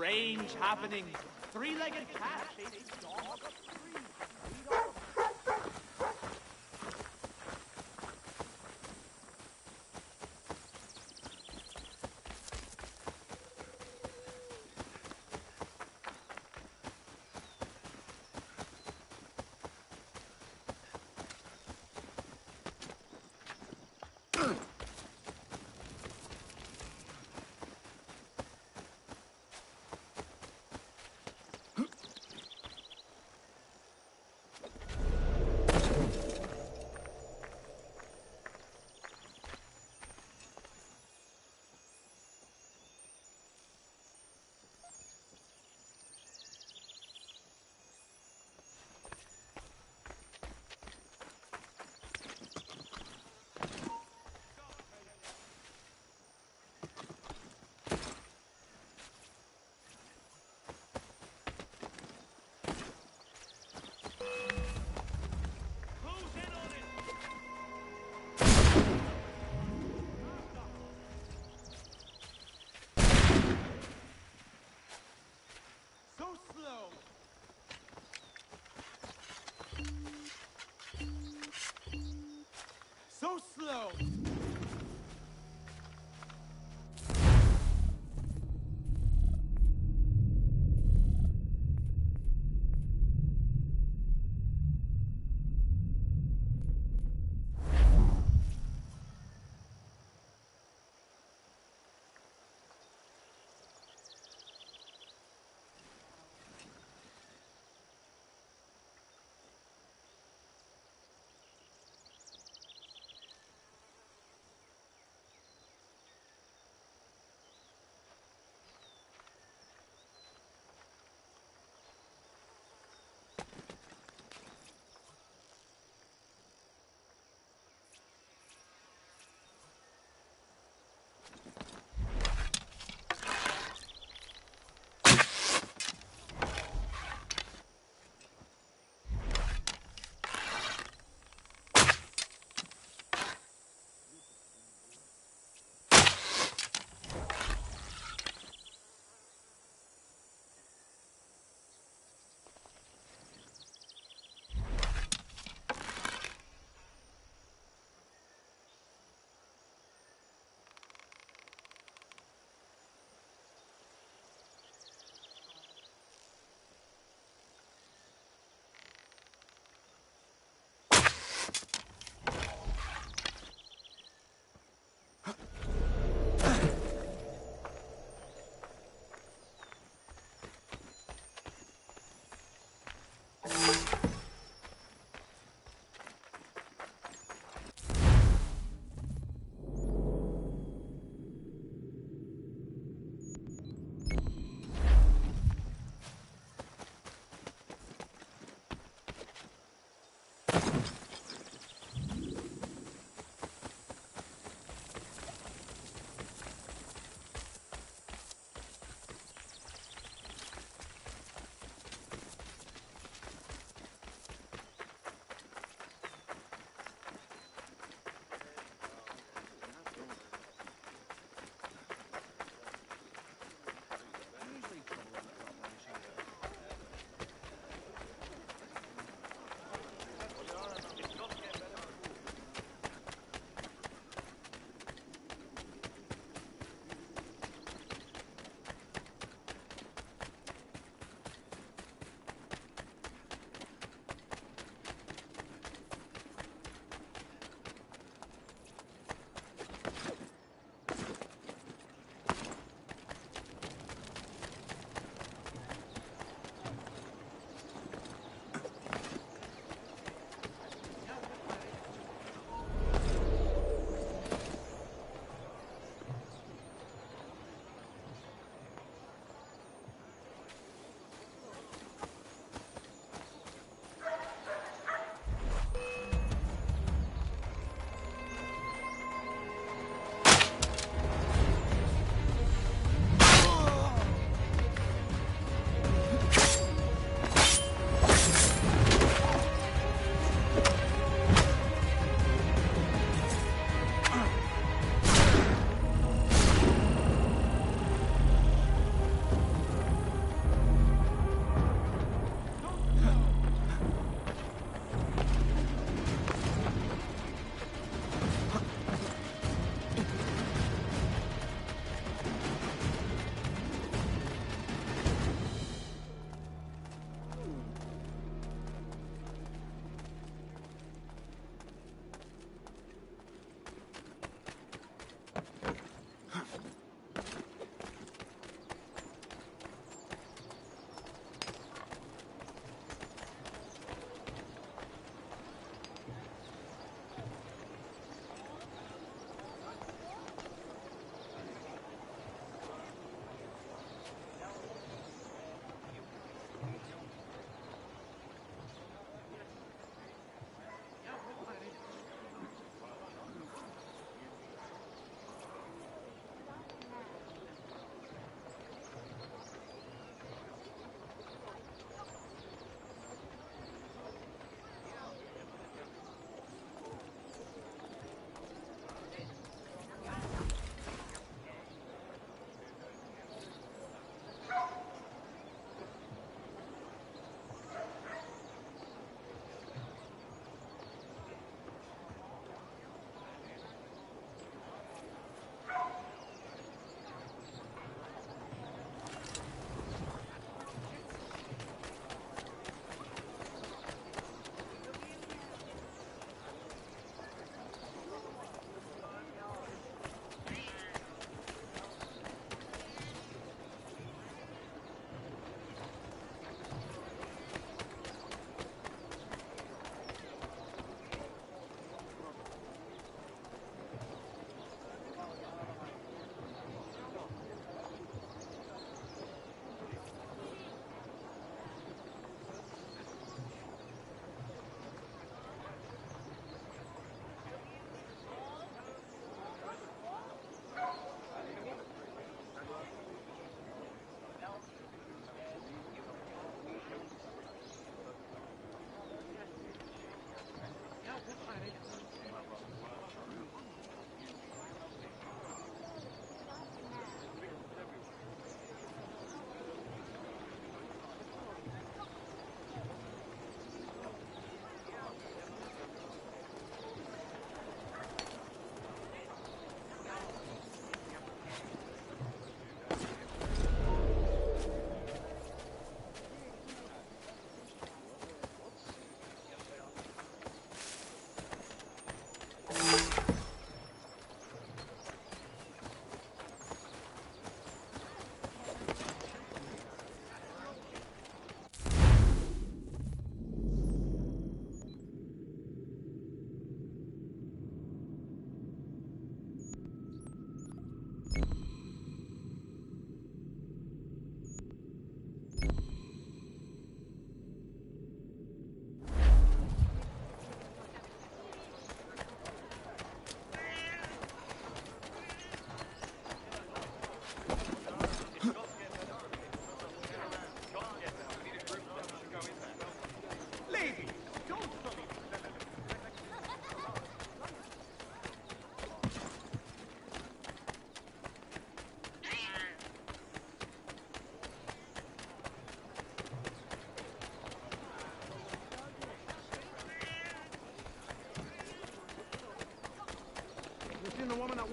strange happenings. Three-legged cat chasing dog up the tree. Read all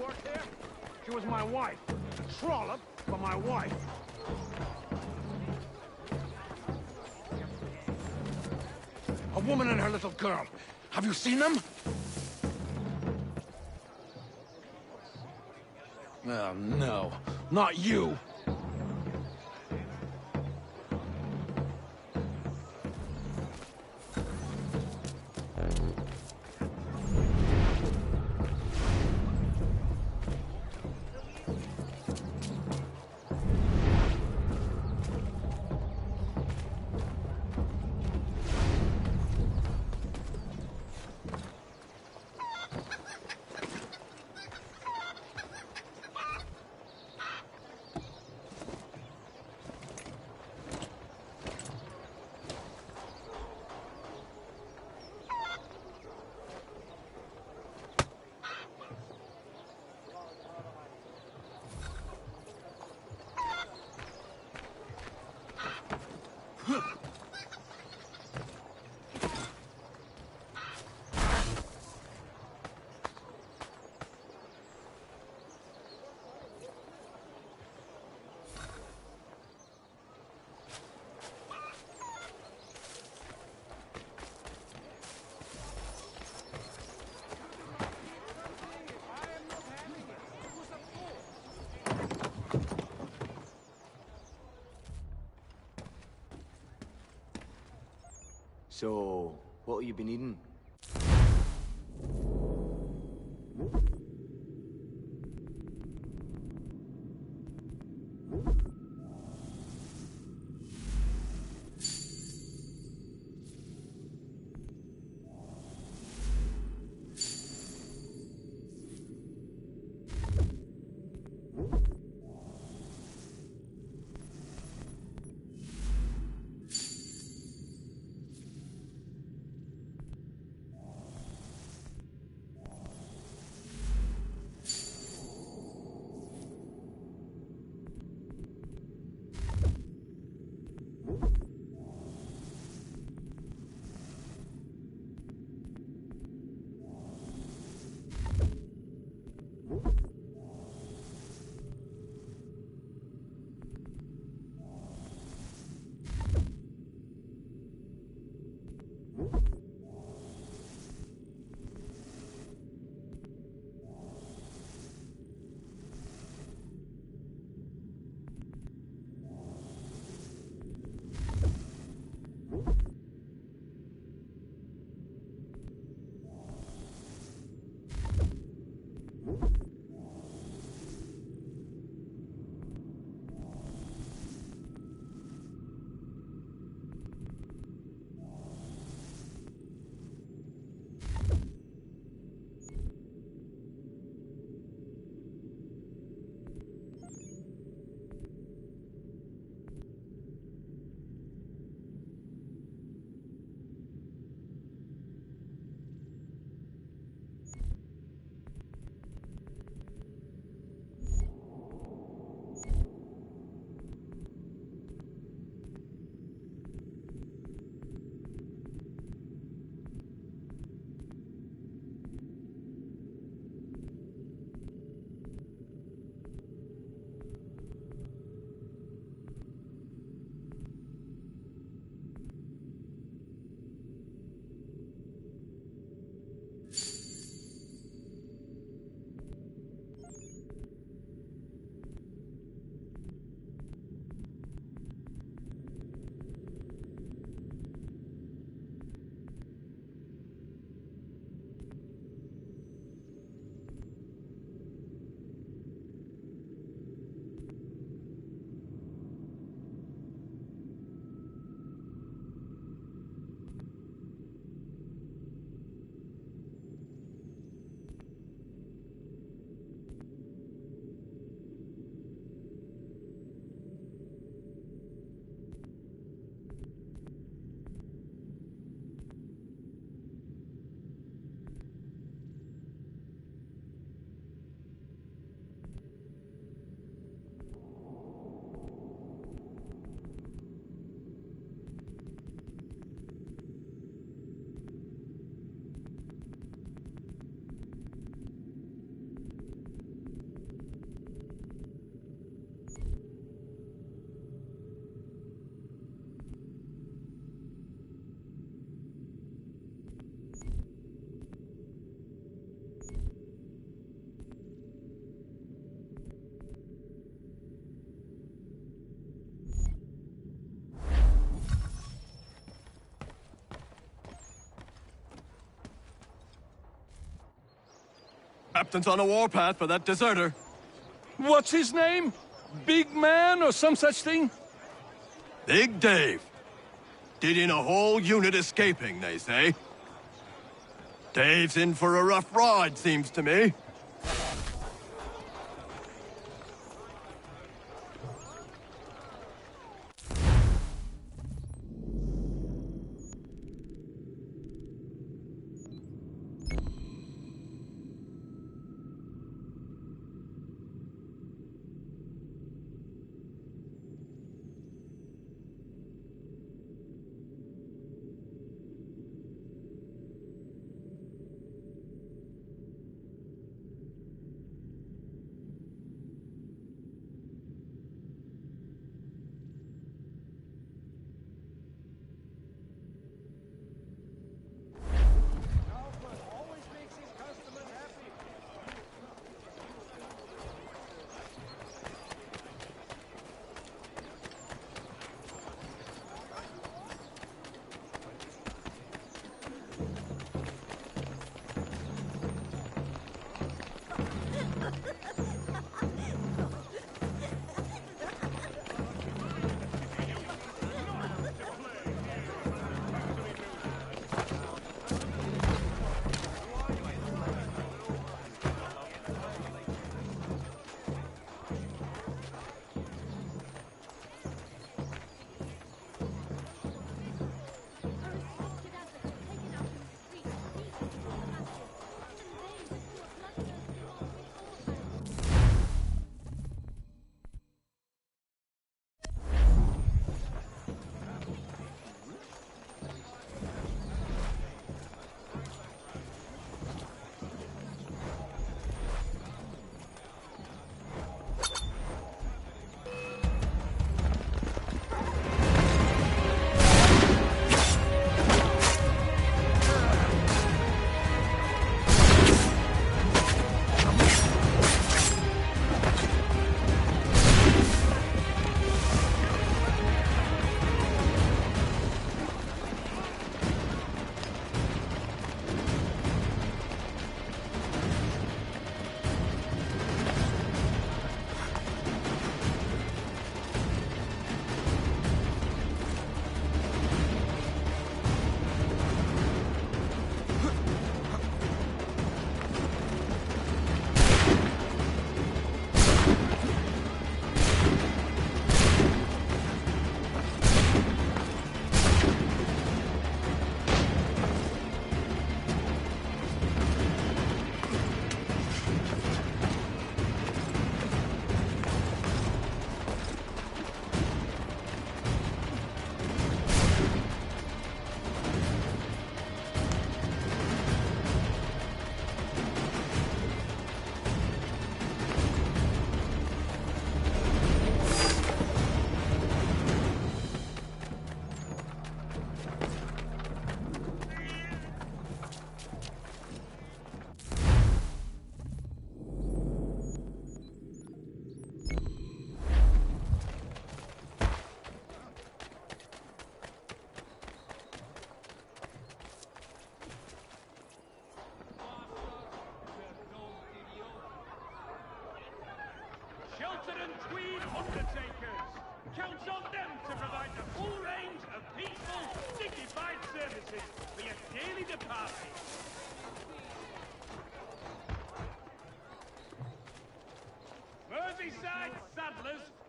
work here? She was my wife. A trollop for my wife. A woman and her little girl. Have you seen them? Oh, no. Not you. So, what have you been eating? Captain's on a warpath for that deserter. What's his name? Big Man or some such thing? Big Dave. Did in a whole unit escaping, they say. Dave's in for a rough ride, seems to me.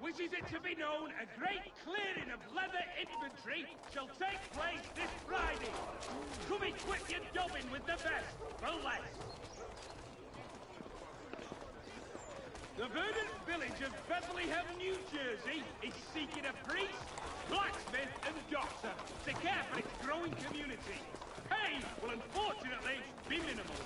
Wishes it to be known, a great clearing of leather infantry shall take place this Friday. Come equip your dobbin with the best, for less. The verdant village of Bethlehem, New Jersey is seeking a priest, blacksmith and doctor to care for its growing community. Pay will unfortunately be minimal.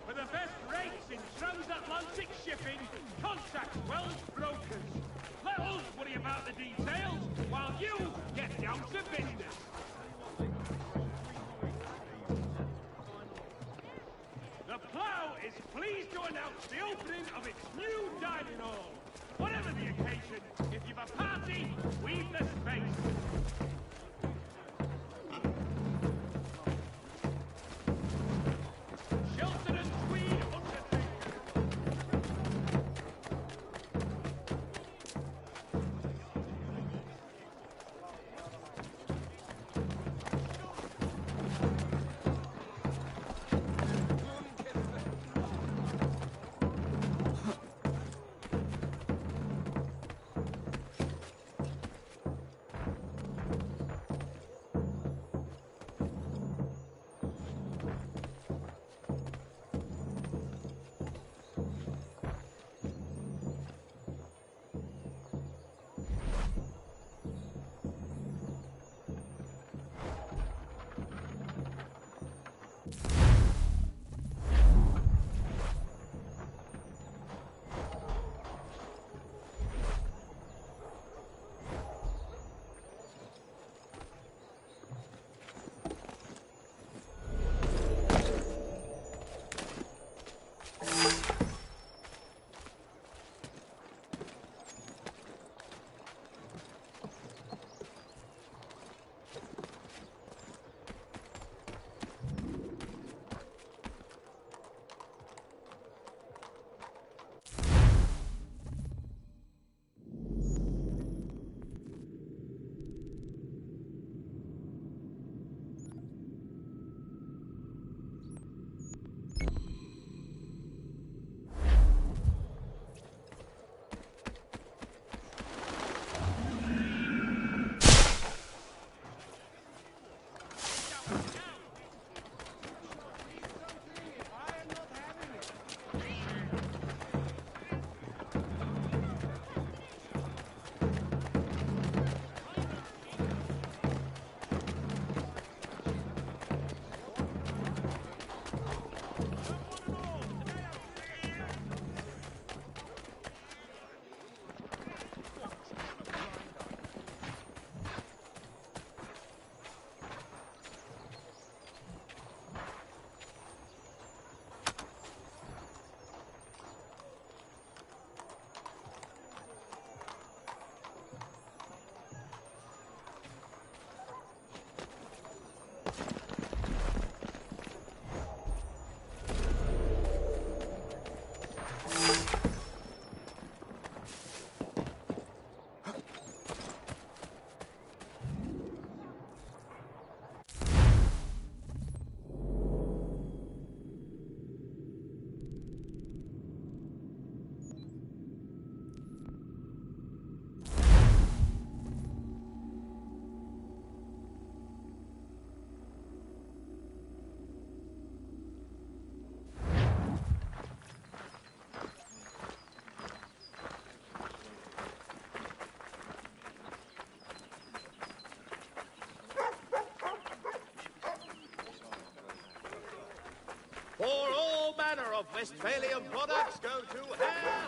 For the best rates in transatlantic shipping, contact Wells Brokers. Let us worry about the details while you get down to business. The Plough is pleased to announce the opening of its new dining hall. Whatever the occasion, if you've a party, we've the space. Westphalian products go to Herr.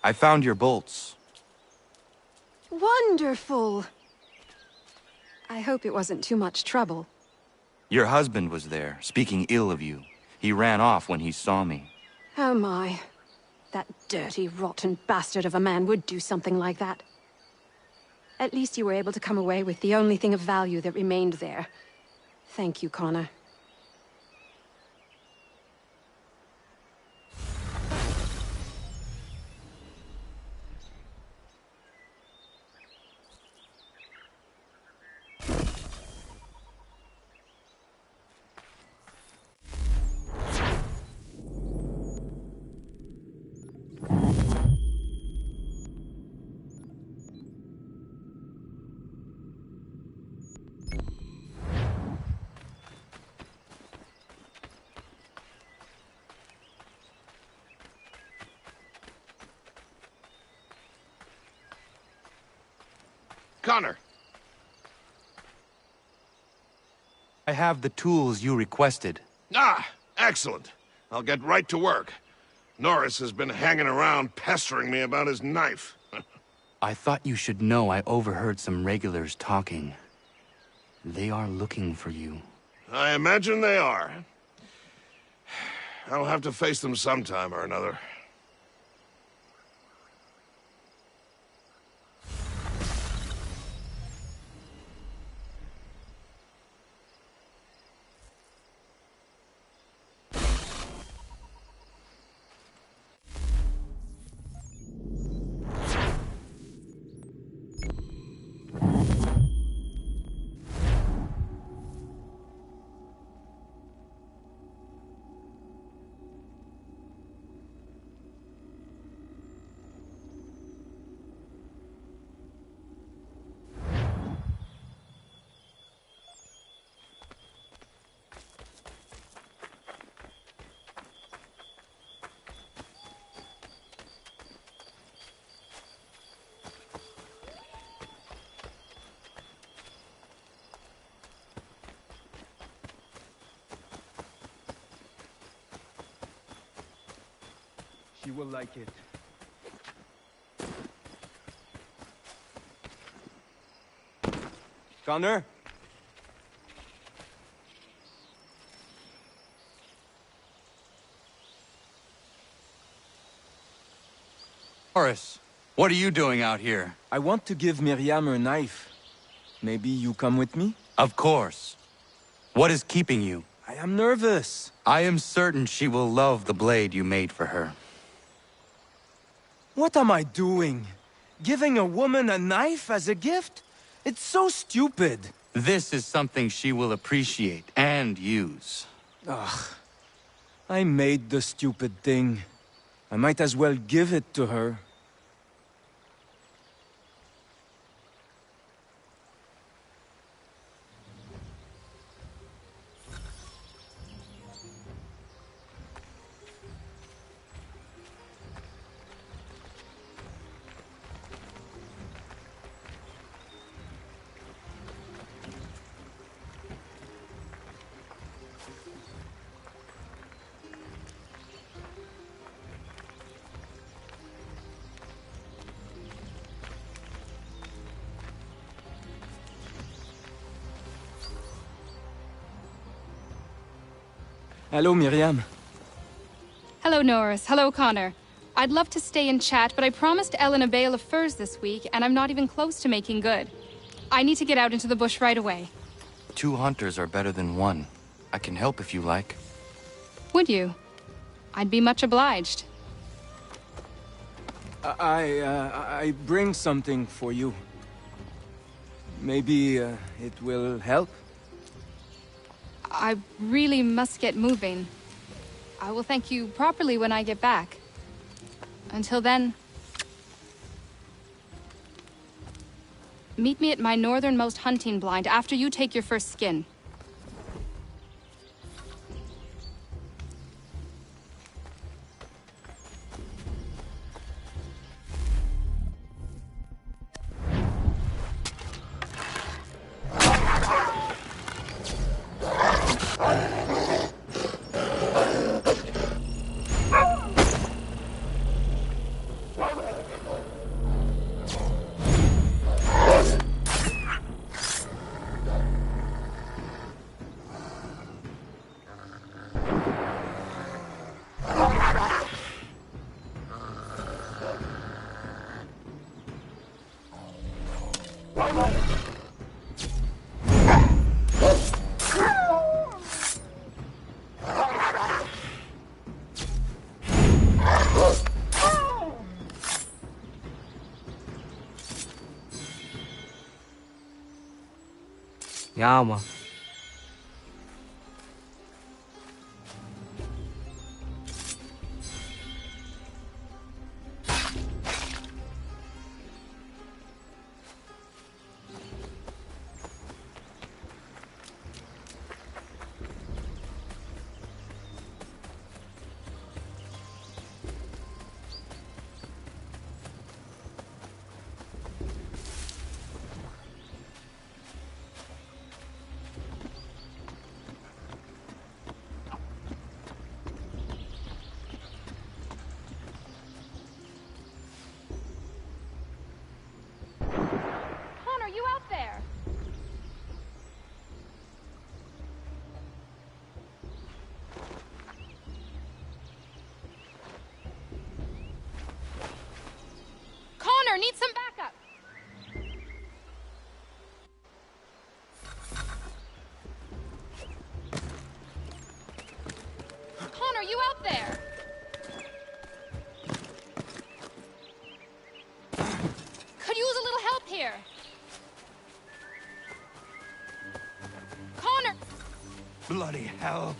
I found your bolts. Wonderful! I hope it wasn't too much trouble. Your husband was there, speaking ill of you. He ran off when he saw me. Oh my. That dirty, rotten bastard of a man would do something like that. At least you were able to come away with the only thing of value that remained there. Thank you, Connor. Connor! I have the tools you requested. Ah, excellent. I'll get right to work. Norris has been hanging around pestering me about his knife. I thought you should know I overheard some regulars talking. They are looking for you. I imagine they are. I'll have to face them sometime or another. She will like it. Connor? Horace, what are you doing out here? I want to give Miriam her knife. Maybe you come with me? Of course. What is keeping you? I am nervous. I am certain she will love the blade you made for her. What am I doing? Giving a woman a knife as a gift? It's so stupid. This is something she will appreciate and use. Ugh. I made the stupid thing. I might as well give it to her. Hello, Miriam. Hello, Norris. Hello, Connor. I'd love to stay and chat, but I promised Ellen a bale of furs this week, and I'm not even close to making good. I need to get out into the bush right away. 2 hunters are better than 1. I can help if you like. Would you? I'd be much obliged. I bring something for you. Maybe it will help? I really must get moving. I will thank you properly when I get back. Until then... meet me at my northernmost hunting blind after you take your first skin. Ja, man. Need some backup. Connor, you out there? Could use a little help here. Connor! Bloody hell.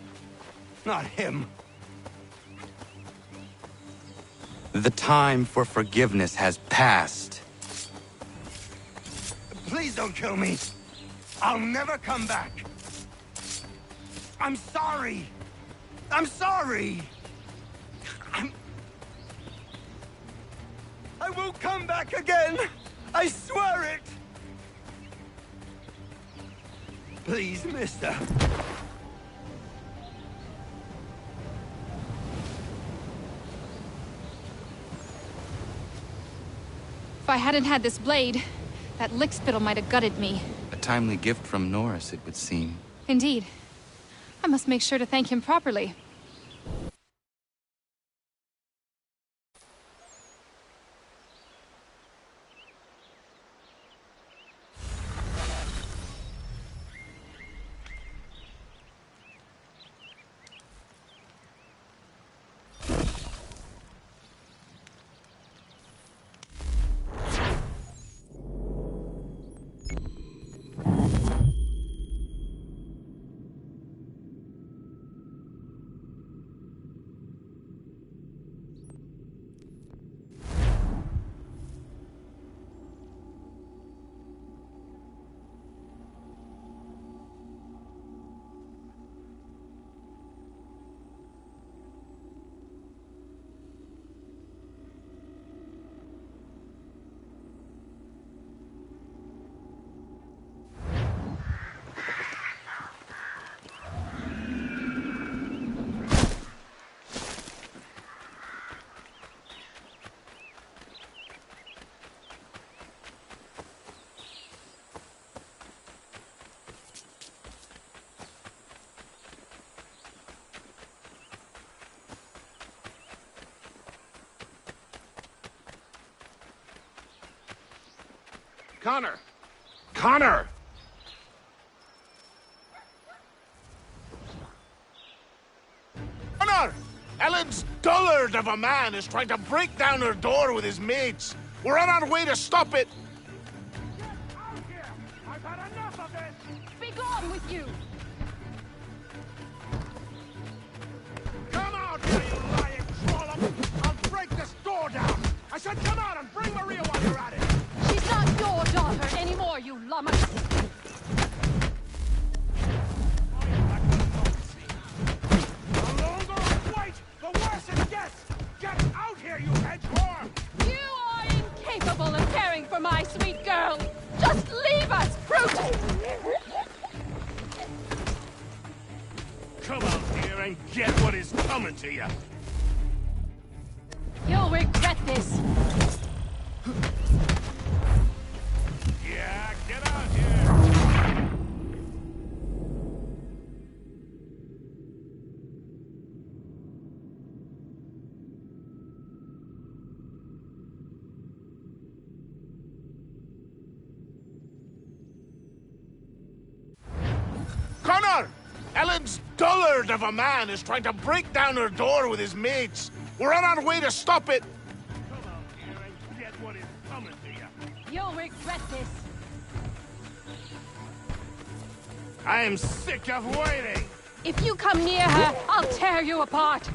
Not him. The time for forgiveness has passed. Please don't kill me. I'll never come back. I'm sorry. I'm sorry. I won't come back again. I swear it. Please, mister. If I hadn't had this blade, that lickspittle might have gutted me. A timely gift from Norris, it would seem. Indeed. I must make sure to thank him properly. Connor! Connor! Connor! Ellen's dullard of a man is trying to break down her door with his mates. We're on our way to stop it. Get out here! I've had enough of this! Be gone with you! Come out here, you lying trollop! I'll break this door down! I said come out and bring Maria while you're at it! She's not your daughter anymore, you lummox! The longer I wait, the worse it gets! Get out here, you hedge whore! You are incapable of caring for my sweet girl! Just leave us, brute! Come out here and get what is coming to you! You'll regret this! Yeah, get out here! Connor! Ellen's dullard of a man is trying to break down her door with his mates. We're on our way to stop it. Come out here and get what is coming to you! You'll regret this! I am sick of waiting! If you come near her, I'll tear you apart!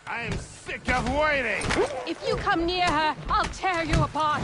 I am sick of waiting! If you come near her, I'll tear you apart!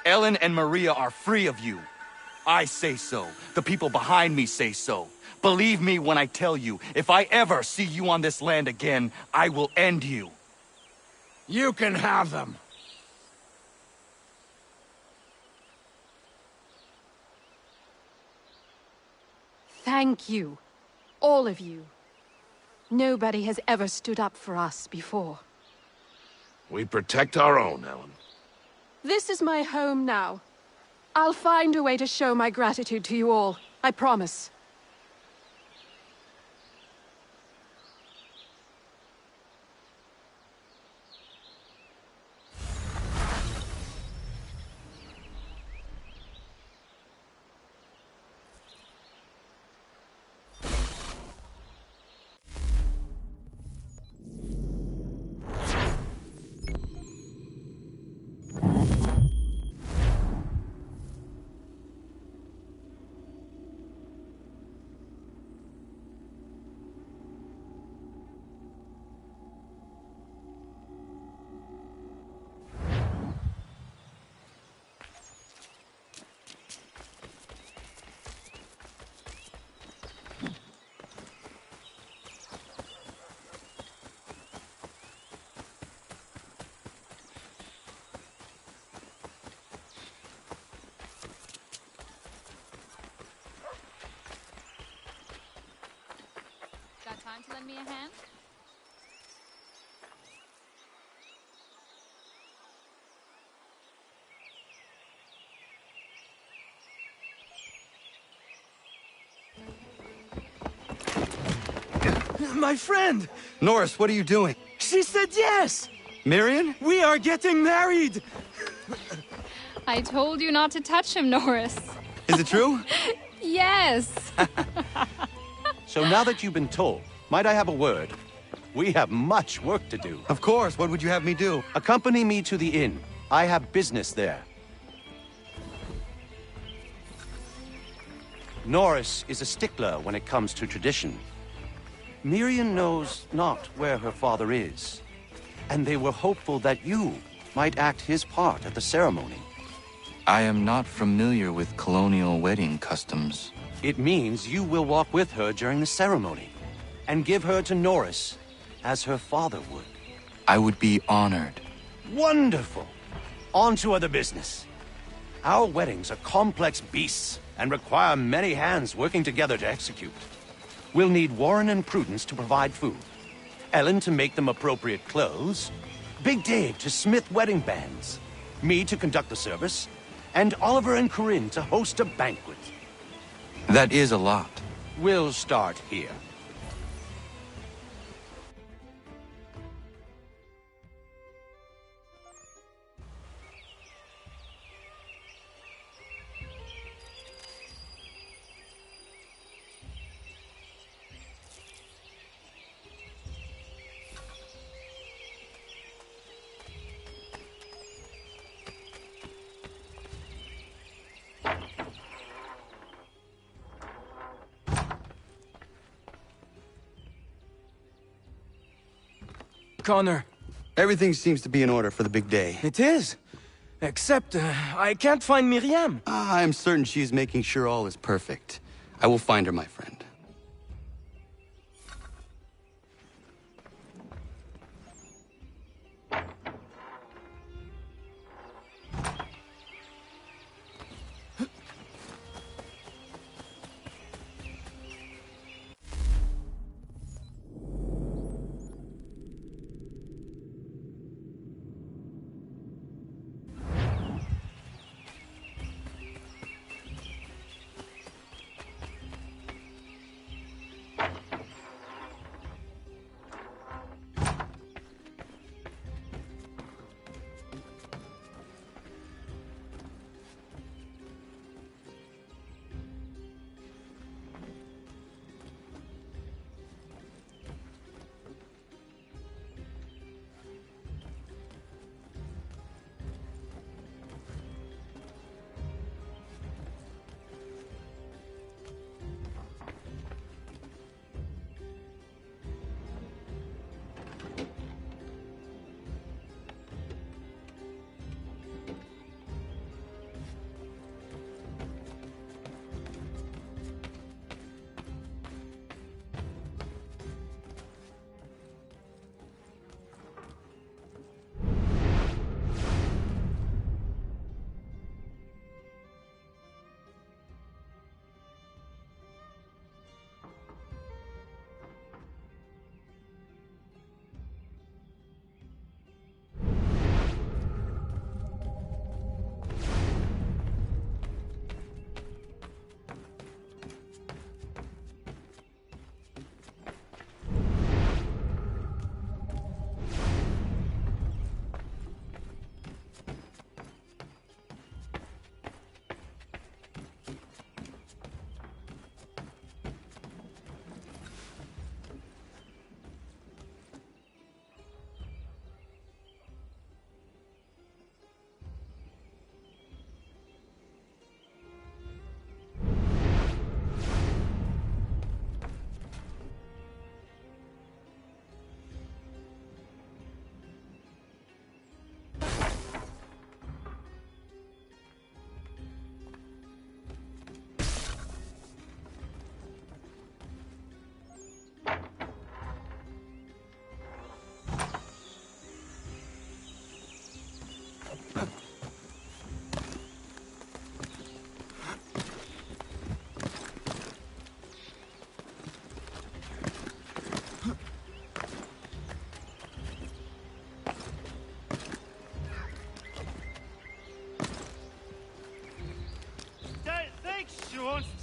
Ellen and Maria are free of you. I say so. The people behind me say so. Believe me when I tell you, if I ever see you on this land again, I will end you. You can have them! Thank you. All of you. Nobody has ever stood up for us before. We protect our own, Ellen. This is my home now. I'll find a way to show my gratitude to you all. I promise. Got time to lend me a hand? My friend! Norris, what are you doing? She said yes! Miriam? We are getting married! I told you not to touch him, Norris. Is it true? Yes. So now that you've been told, might I have a word? We have much work to do. Of course. What would you have me do? Accompany me to the inn. I have business there. Norris is a stickler when it comes to tradition. Miriam knows not where her father is. and they were hopeful that you might act his part at the ceremony. I am not familiar with colonial wedding customs. It means you will walk with her during the ceremony, and give her to Norris, as her father would. I would be honored. Wonderful! On to other business. Our weddings are complex beasts, and require many hands working together to execute. We'll need Warren and Prudence to provide food, Ellen to make them appropriate clothes, Big Dave to smith wedding bands, me to conduct the service, and Oliver and Corinne to host a banquet. That is a lot. We'll start here. Connor. Everything seems to be in order for the big day. It is. Except, I can't find Miriam. I'm certain she's making sure all is perfect. I will find her, my friend.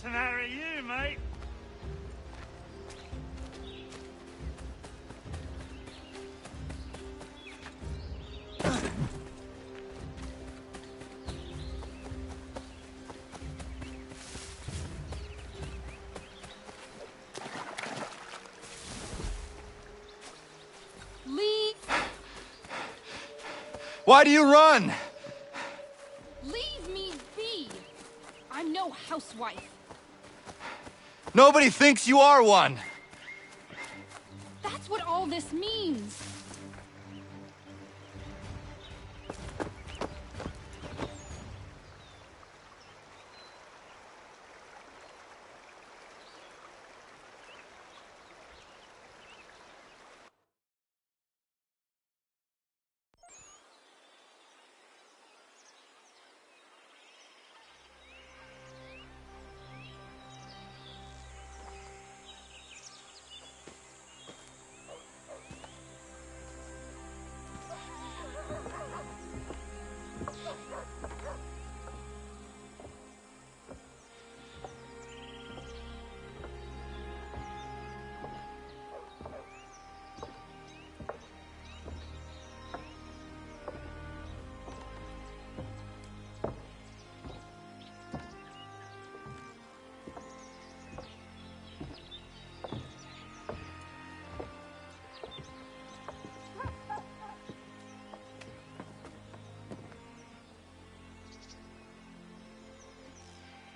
To marry you, mate. Leave. Why do you run? Leave me be. I'm no housewife. Nobody thinks you are one. That's what all this means.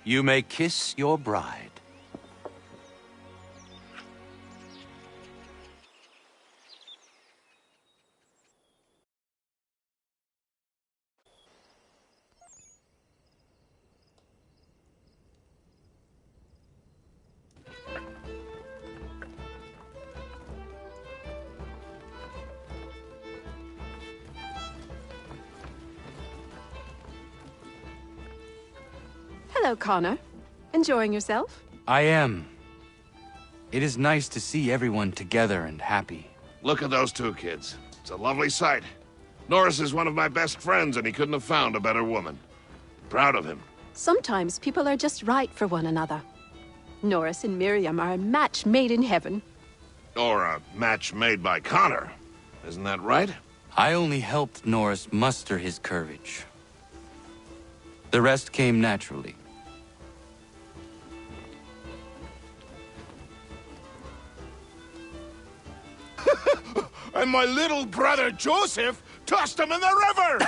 You may kiss your bride. Hello, Connor. Enjoying yourself? I am. It is nice to see everyone together and happy. Look at those two kids. It's a lovely sight. Norris is one of my best friends, and he couldn't have found a better woman. Proud of him. Sometimes people are just right for one another. Norris and Miriam are a match made in heaven. Or a match made by Connor. Isn't that right? I only helped Norris muster his courage. The rest came naturally. And my little brother Joseph tossed him in the river!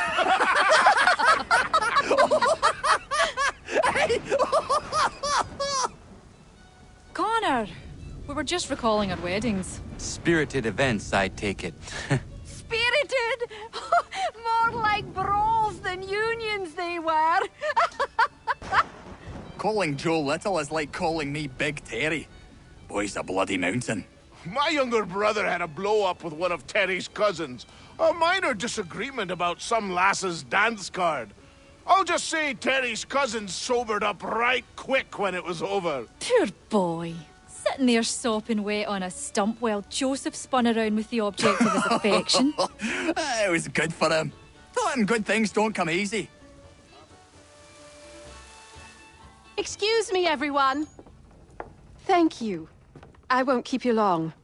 Connor! We were just recalling our weddings. Spirited events, I take it. Spirited! More like brawls than unions they were. Calling Joe Little is like calling me Big Terry. Boy's a bloody mountain. My younger brother had a blow-up with one of Terry's cousins. A minor disagreement about some lass's dance card. I'll just say Terry's cousins sobered up right quick when it was over. Poor boy. Sitting there sopping wet on a stump while Joseph spun around with the object of his affection. It was good for him. Thought him good things don't come easy. Excuse me, everyone. Thank you. I won't keep you long.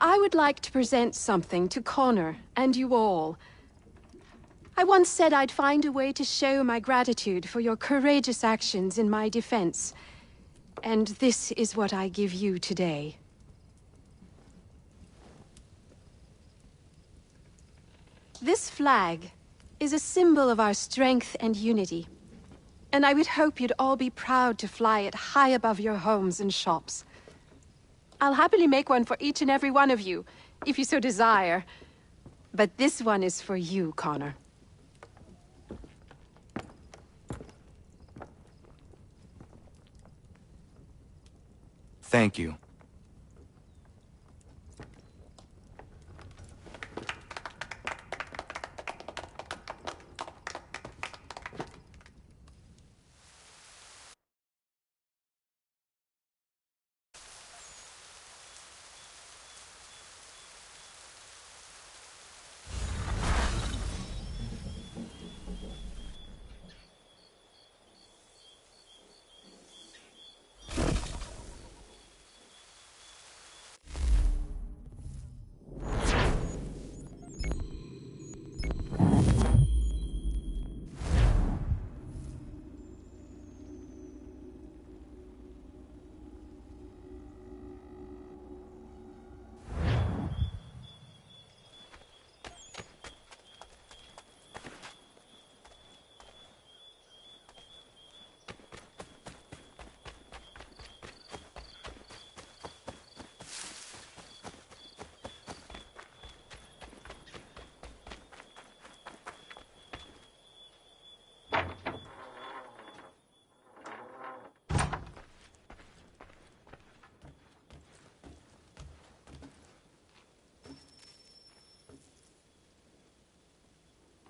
I would like to present something to Connor and you all. I once said I'd find a way to show my gratitude for your courageous actions in my defense. And this is what I give you today. This flag is a symbol of our strength and unity. And I would hope you'd all be proud to fly it high above your homes and shops. I'll happily make one for each and every one of you, if you so desire. But this one is for you, Connor. Thank you.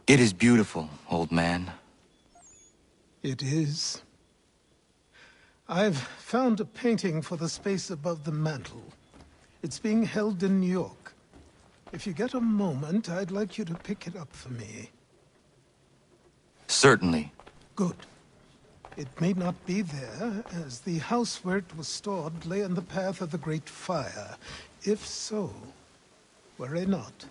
It is beautiful, old man. It is. I've found a painting for the space above the mantle. It's being held in New York. If you get a moment, I'd like you to pick it up for me. Certainly. Good. It may not be there, as the house where it was stored lay in the path of the Great Fire. If so, worry not.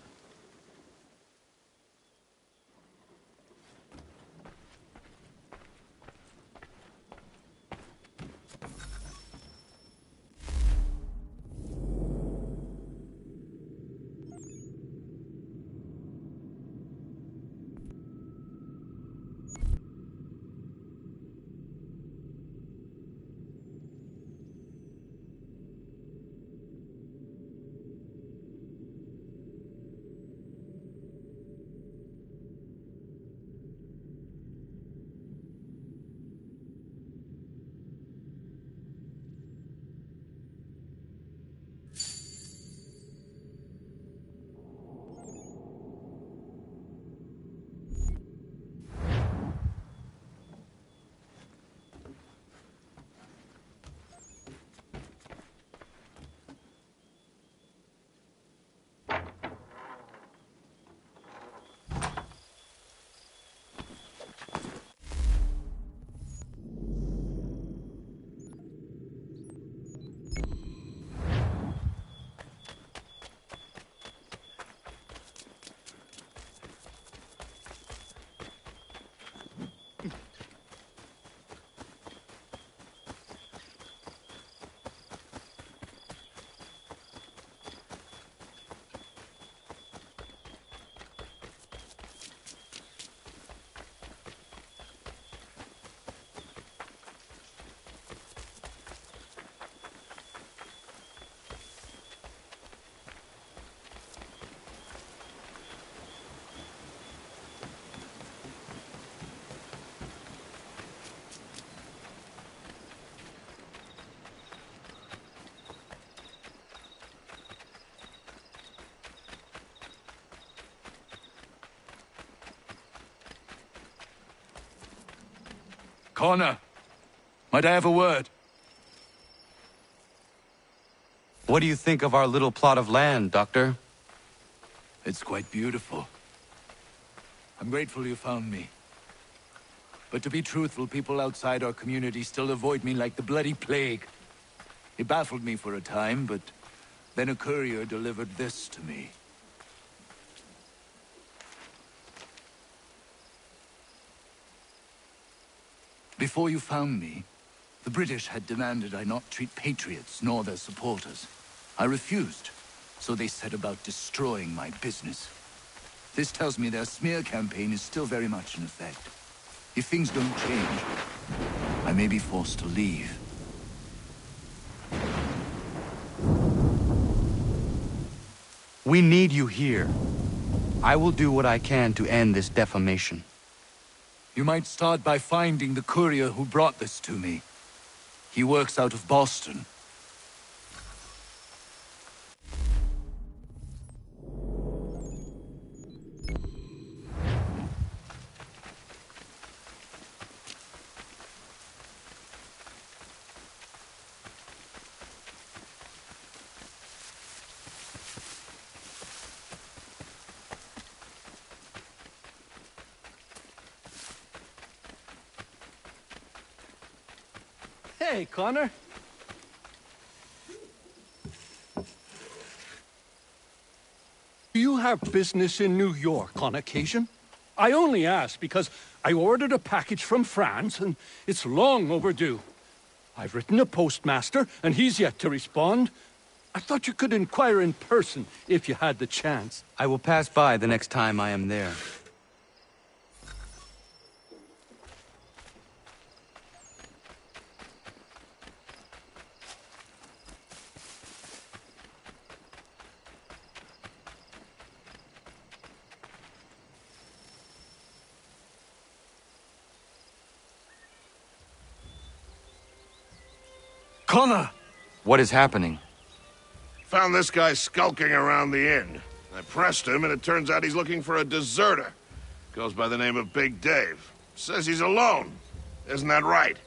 Connor, might I have a word? What do you think of our little plot of land, Doctor? It's quite beautiful. I'm grateful you found me. But to be truthful, people outside our community still avoid me like the bloody plague. It baffled me for a time, but then a courier delivered this to me. Before you found me, the British had demanded I not treat patriots nor their supporters. I refused, so they set about destroying my business. This tells me their smear campaign is still very much in effect. If things don't change, I may be forced to leave. We need you here. I will do what I can to end this defamation. You might start by finding the courier who brought this to me. He works out of Boston. Hey, Connor. Do you have business in New York on occasion? I only ask because I ordered a package from France and it's long overdue. I've written a postmaster and he's yet to respond. I thought you could inquire in person if you had the chance. I will pass by the next time I am there. Connor! What is happening? Found this guy skulking around the inn. I pressed him, and it turns out he's looking for a deserter. Goes by the name of Big Dave. Says he's alone. Isn't that right?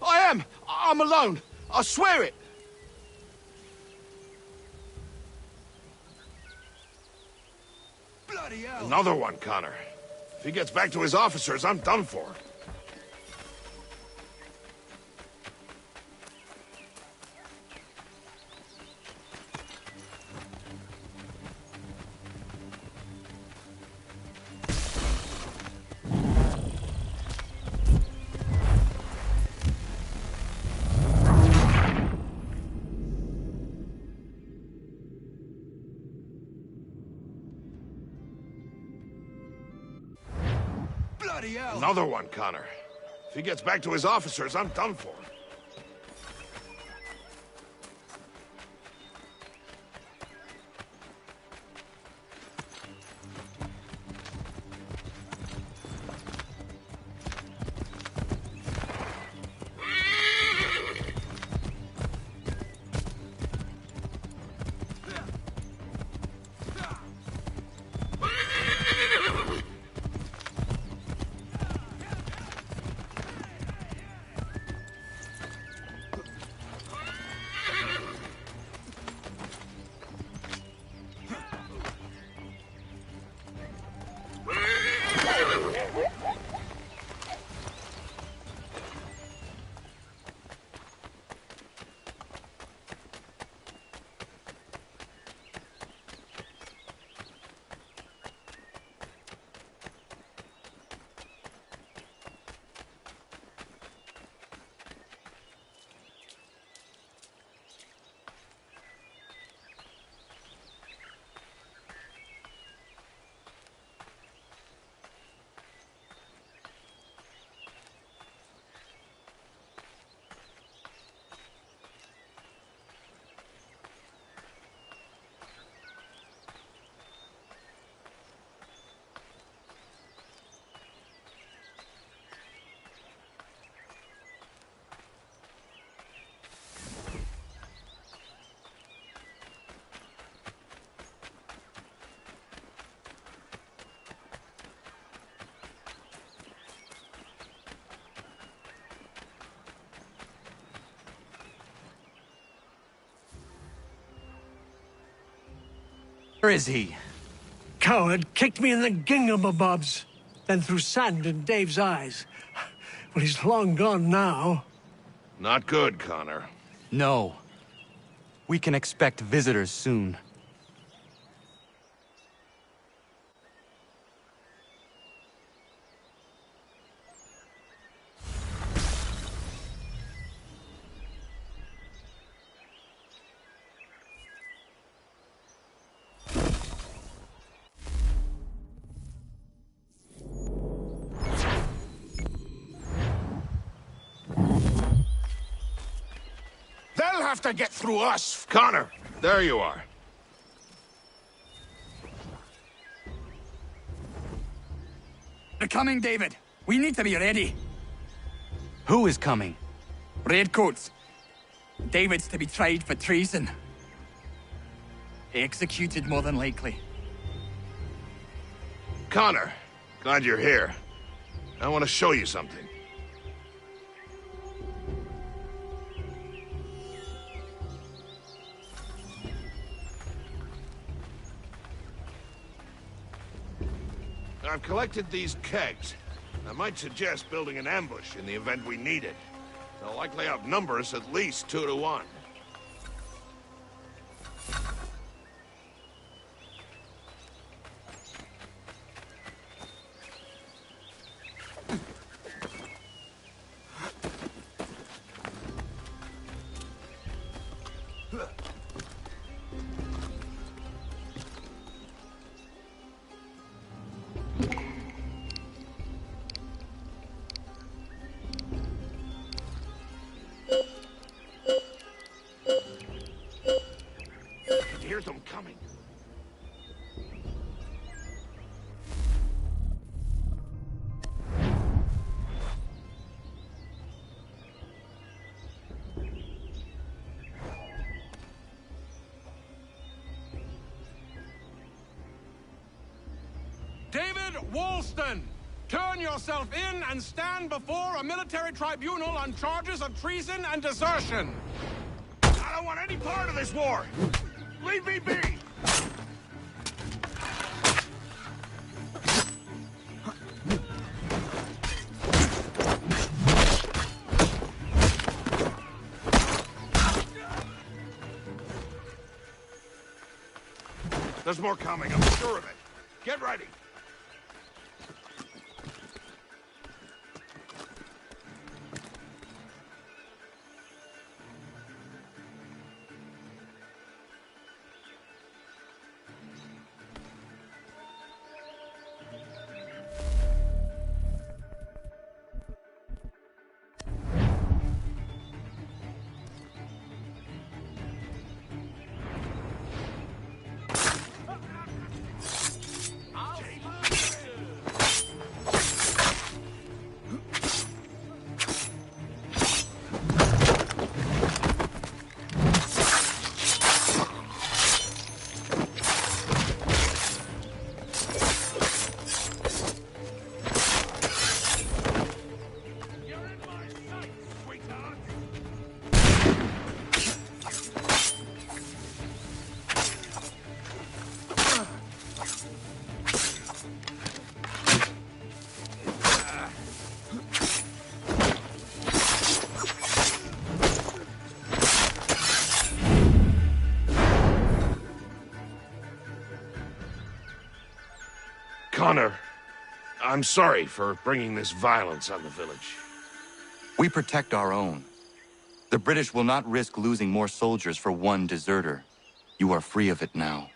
I am! I'm alone! I swear it! Bloody hell! Another one, Connor. If he gets back to his officers, I'm done for. Another one, Connor. If he gets back to his officers, I'm done for. Where is he? Coward kicked me in the gingamabobs, then threw sand in Dave's eyes. Well, he's long gone now. Not good, Connor. No. We can expect visitors soon. They'll have to get through us. Connor, there you are. They're coming, David. We need to be ready. Who is coming? Redcoats. David's to be tried for treason. Executed, more than likely. Connor, glad you're here. I want to show you something. I've collected these kegs. I might suggest building an ambush in the event we need it. They'll likely outnumber us at least 2 to 1. Hear them coming. David Woolston, turn yourself in and stand before a military tribunal on charges of treason and desertion. I don't want any part of this war. Leave me be! There's more coming, I'm sure of it. Get ready. Connor, I'm sorry for bringing this violence on the village. We protect our own. The British will not risk losing more soldiers for one deserter. You are free of it now.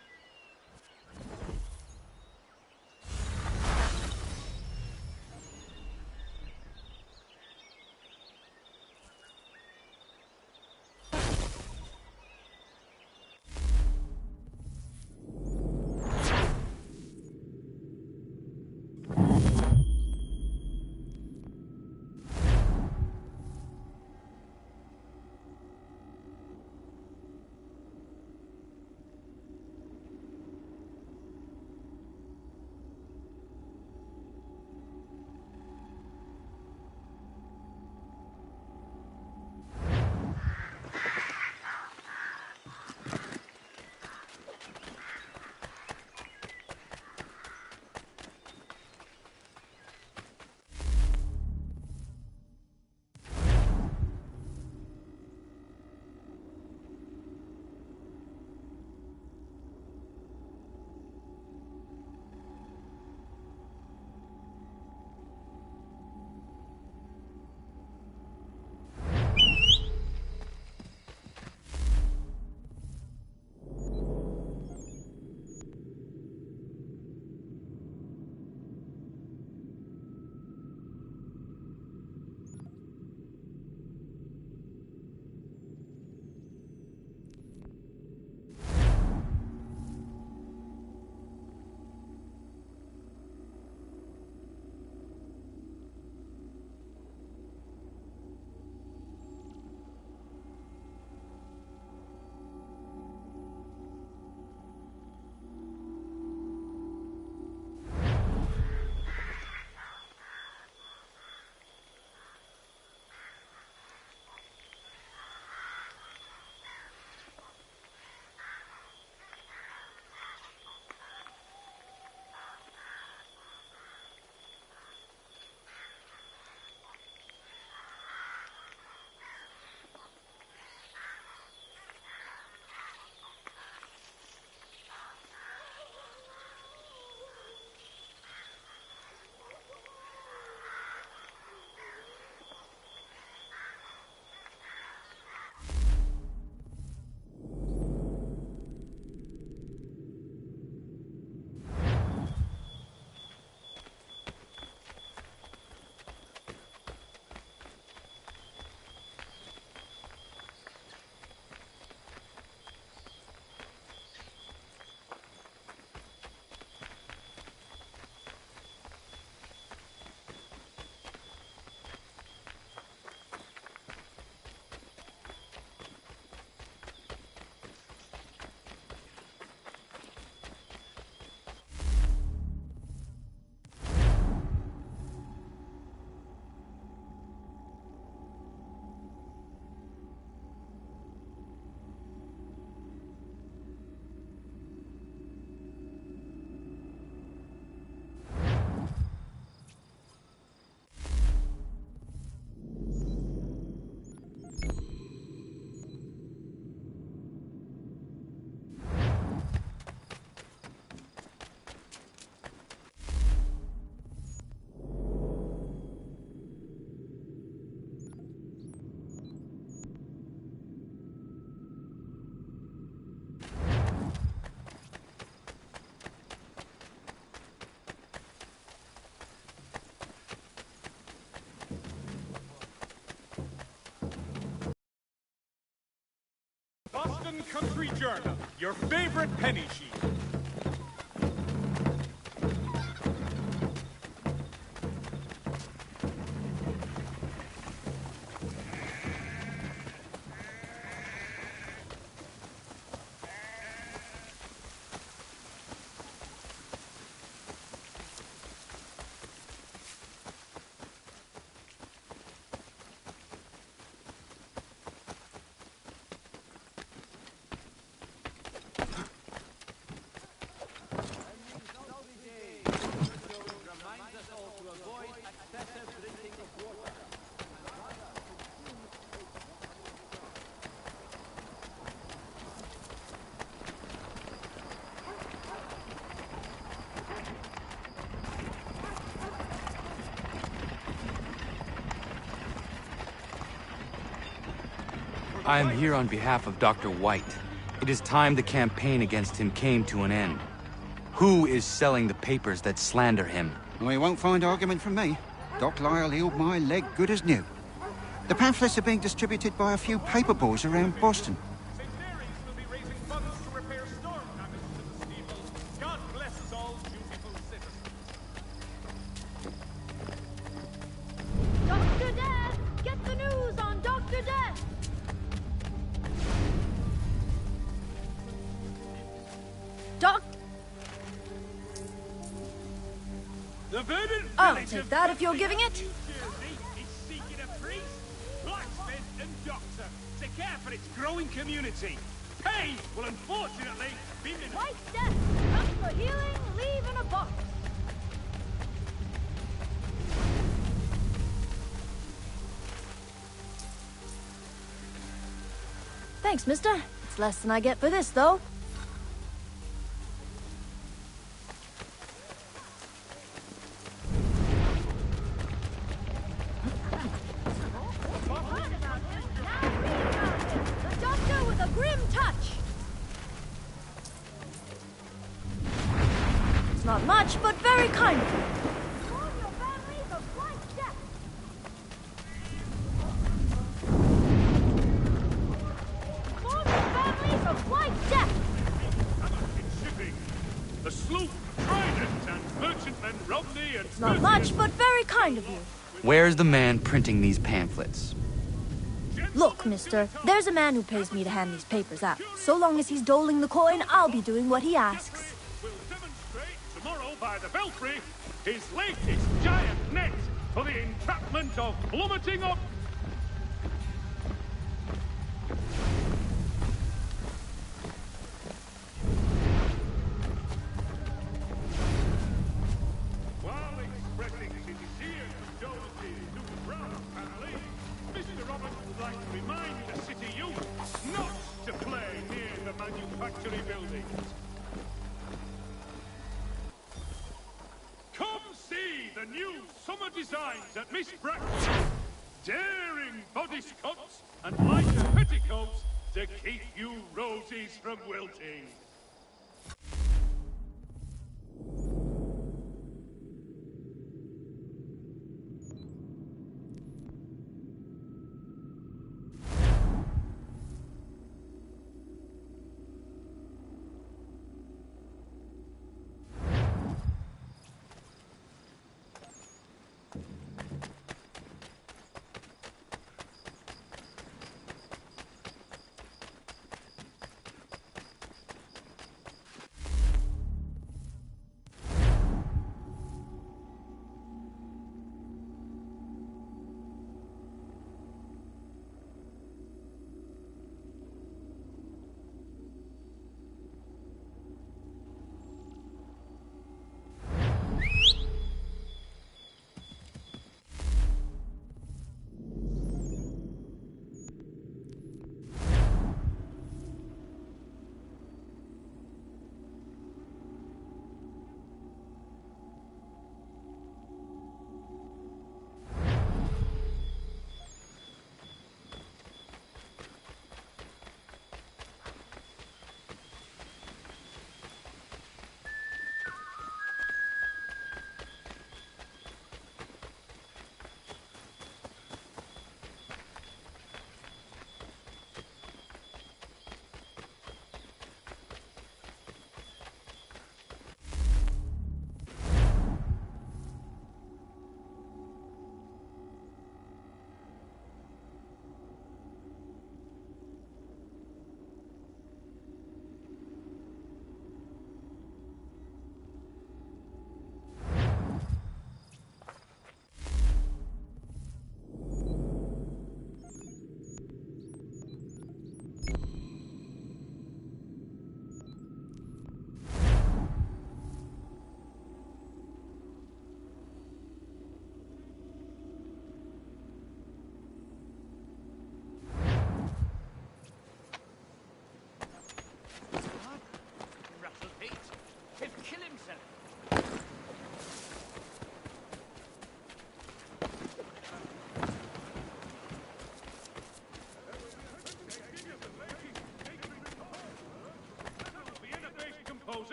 country journal, your favorite penny sheet. I am here on behalf of Dr. White. It is time the campaign against him came to an end. Who is selling the papers that slander him? Well, you won't find argument from me. Doc Lyle healed my leg good as new. The pamphlets are being distributed by a few paper boys around Boston. God bless us all, dutiful citizens. Dr. Death! Get the news on Dr. Death! The verdant I'll village take of that if you're giving it. New Jersey is seeking a priest, blacksmith, and doctor to care for its growing community. Pay will unfortunately be minimal. White's death! Come for healing, leave in a box. Thanks, mister. It's less than I get for this, though. The doctor with a grim touch. It's not much, but very kind of you. Warn your families of White's death. Warn your families of White's death. Shipping. The sloop, Trident, and merchantmen Romney and It's not much, but very kind of you. Where's the man printing these pamphlets? Look, mister, there's a man who pays me to hand these papers out. So long as he's doling the coin, I'll be doing what he asks. Will demonstrate tomorrow by the Belfry his latest giant net for the entrapment of plummeting up. While expressing sincere condolences to the Brown family, Mr. Roberts would like to remind the city youth not to play near the manufactory buildings. Come see the new summer designs at Miss Brack's. Daring bodice cuts and lighter petticoats to keep you roses from wilting.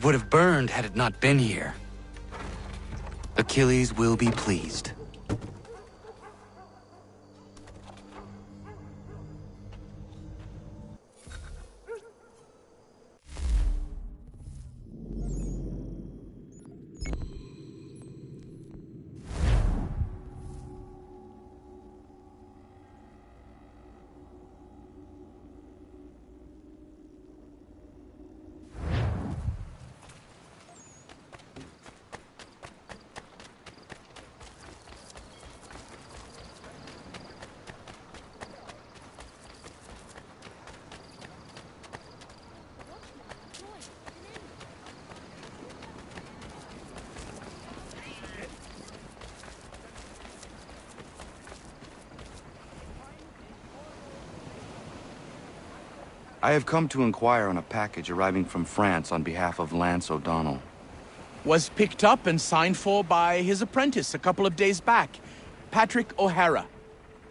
It would have burned had it not been here. Achilles will be pleased. I have come to inquire on a package arriving from France on behalf of Lance O'Donnell. Was picked up and signed for by his apprentice a couple of days back, Patrick O'Hara.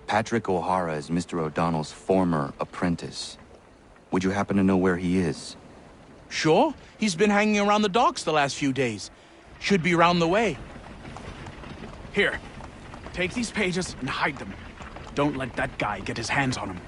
Patrick O'Hara is Mr. O'Donnell's former apprentice. Would you happen to know where he is? Sure, he's been hanging around the docks the last few days. Should be round the way. Here, take these pages and hide them. Don't let that guy get his hands on them.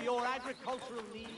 your agricultural needs.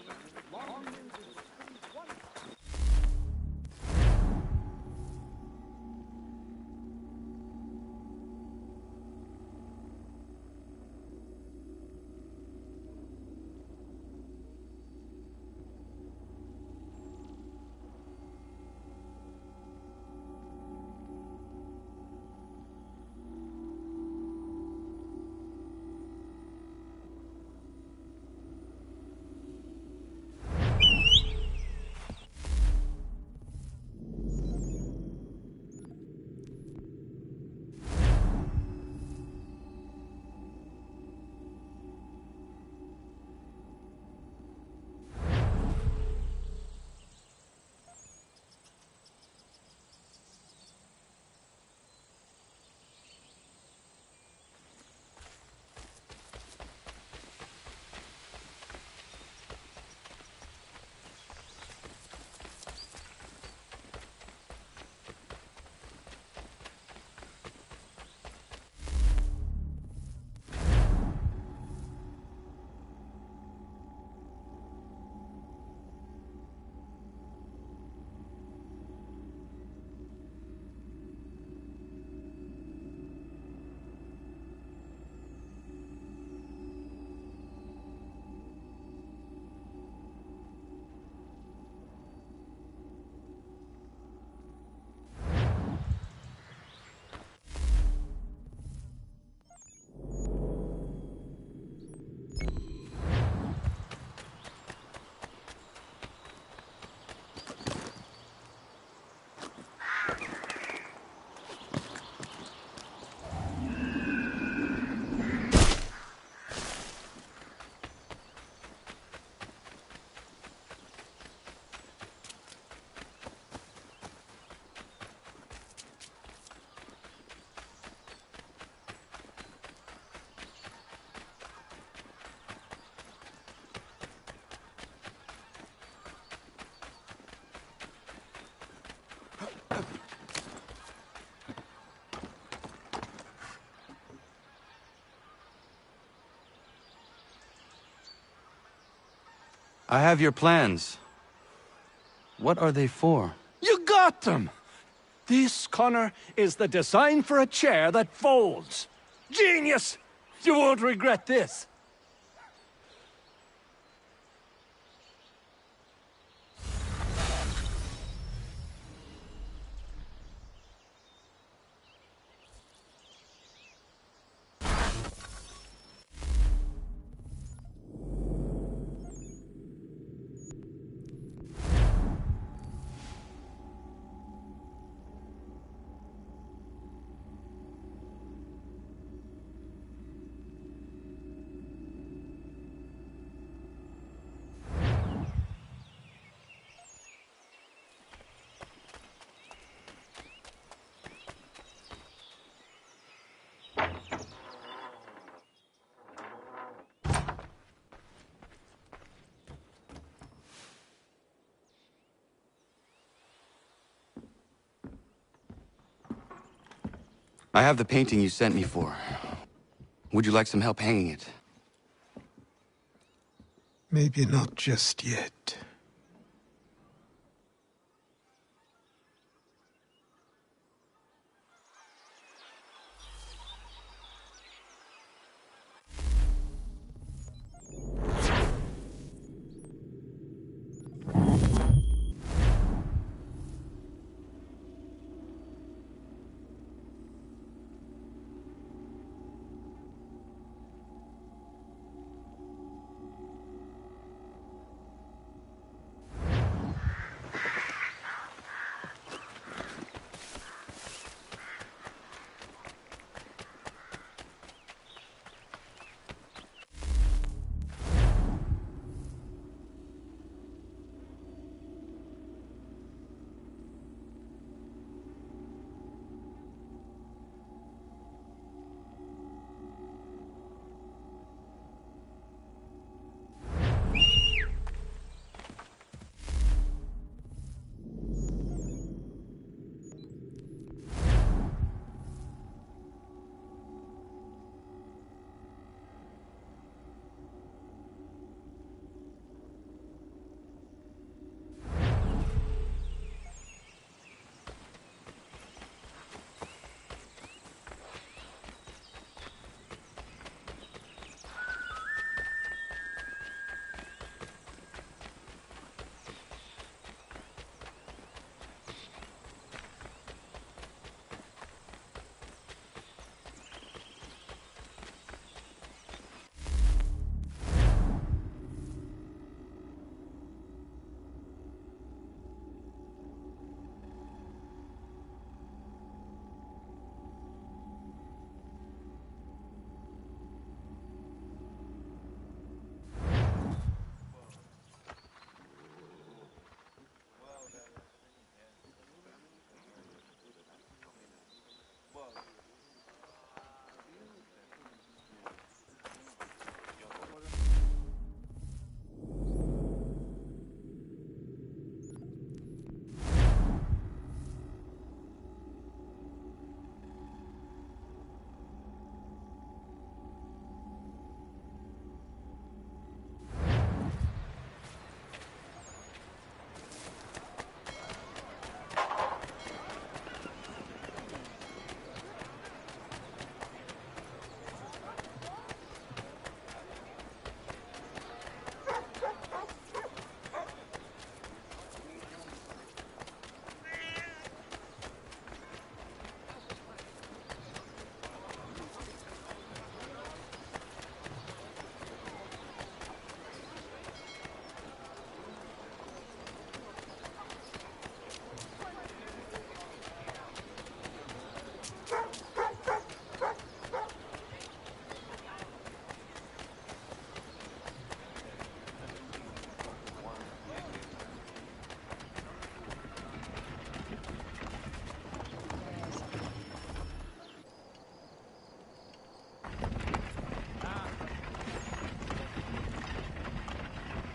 I have your plans. What are they for? You got them! This, Connor, is the design for a chair that folds. Genius! You won't regret this. I have the painting you sent me for. Would you like some help hanging it? Maybe not just yet.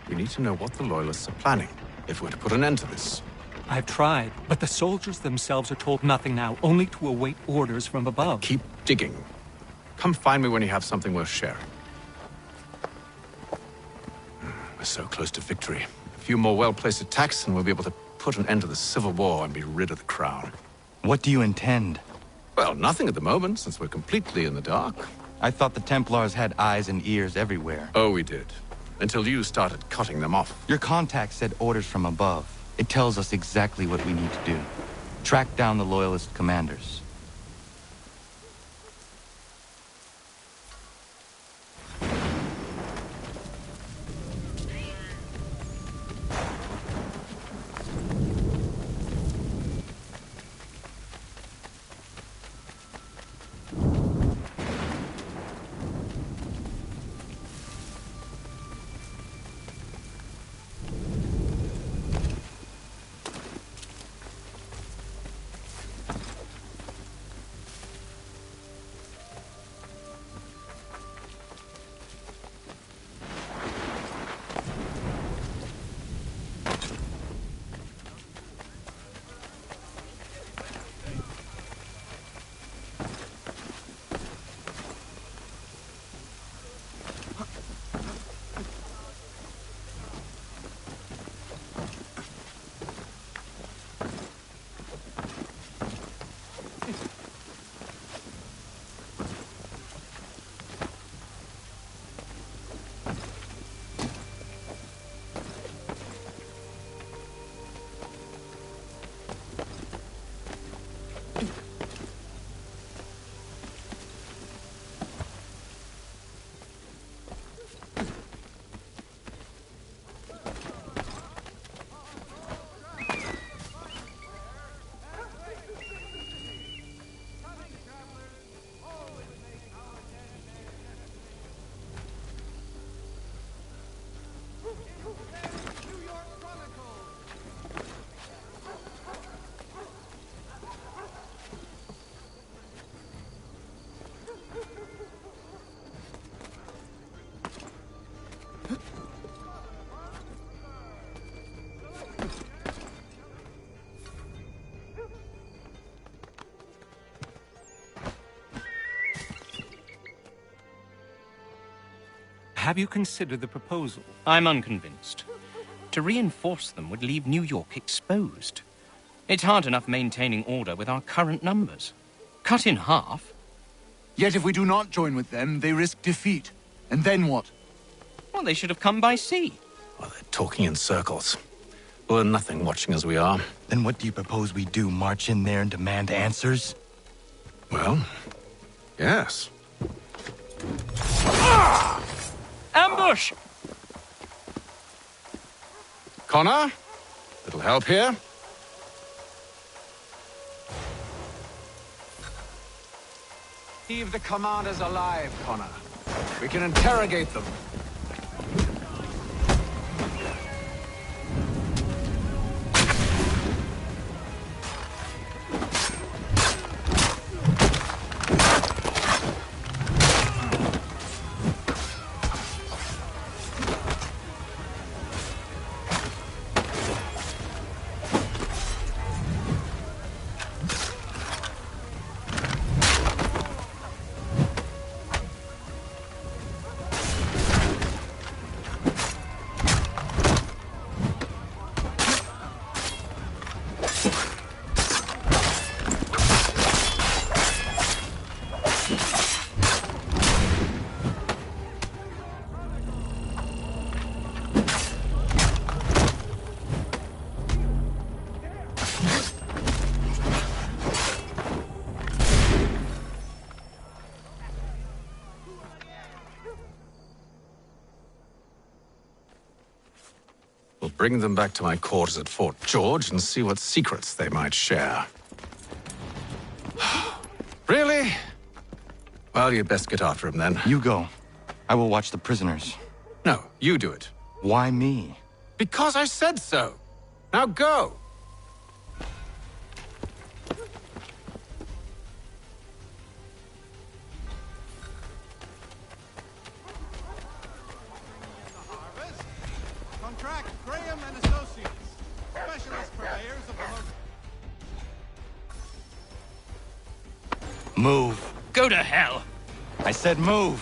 We need to know what the Loyalists are planning, if we're to put an end to this. I've tried, but the soldiers themselves are told nothing now, only to await orders from above. Keep digging. Come find me when you have something worth sharing. We're so close to victory. A few more well-placed attacks and we'll be able to put an end to the Civil War and be rid of the Crown. What do you intend? Well, nothing at the moment, since we're completely in the dark. I thought the Templars had eyes and ears everywhere. Oh, we did. Until you started cutting them off. Your contact said orders from above. It tells us exactly what we need to do. Track down the Loyalist commanders. Have you considered the proposal? I'm unconvinced. To reinforce them would leave New York exposed. It's hard enough maintaining order with our current numbers. Cut in half. Yet if we do not join with them, they risk defeat. And then what? Well, they should have come by sea. Well, they're talking in circles. We'll learn nothing watching as we are. Then what do you propose we do? March in there and demand answers? Well, yes. Ambush! Connor? Little help here? Leave the commanders alive, Connor. We can interrogate them. Bring them back to my quarters at Fort George and see what secrets they might share. Really? Well, you'd best get after him then. You go. I will watch the prisoners. No, you do it. Why me? Because I said so. Now go. Go to hell! I said move!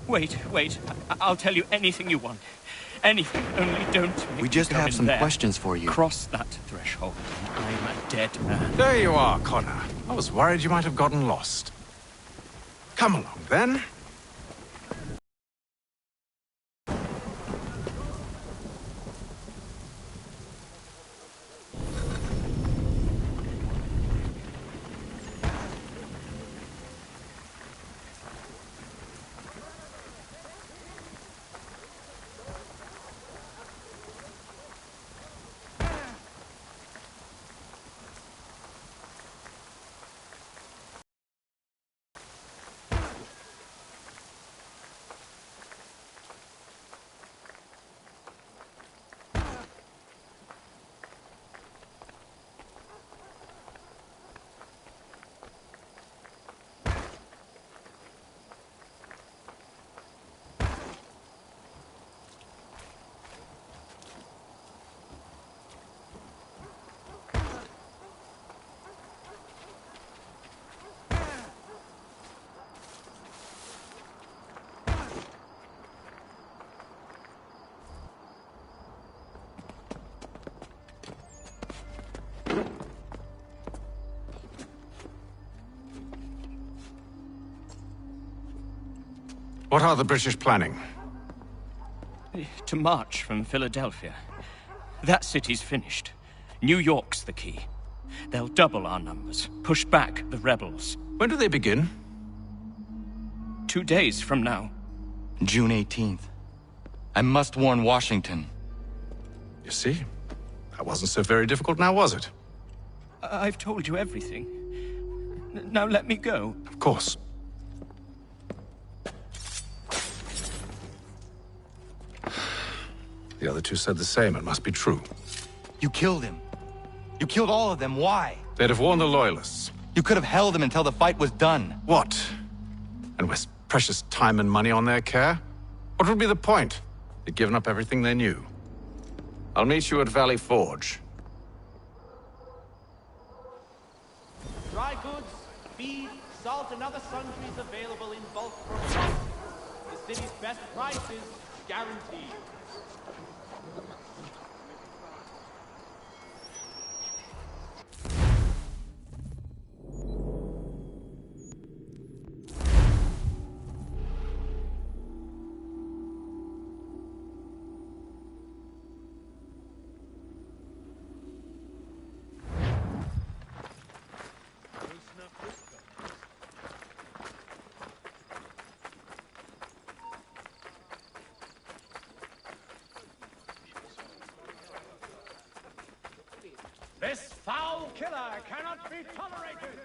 Wait. I'll tell you anything you want. Anything, only don't make We just me come have in some there. questions for you. Cross that threshold, and I'm a dead man. There you are, Connor. I was worried you might have gotten lost. Come along, then. What are the British planning? To march from Philadelphia. That city's finished. New York's the key. They'll double our numbers, push back the rebels. When do they begin? 2 days from now. June 18th. I must warn Washington. You see? That wasn't so very difficult now, was it? I've told you everything. Now let me go. Of course. The other two said the same. It must be true. You killed him. You killed all of them. Why? They'd have warned the Loyalists. You could have held them until the fight was done. What? And waste precious time and money on their care? What would be the point? They'd given up everything they knew. I'll meet you at Valley Forge. Dry goods, feed, salt, and other sundries available in bulk from Ross. The city's best prices guaranteed. This foul killer cannot be tolerated!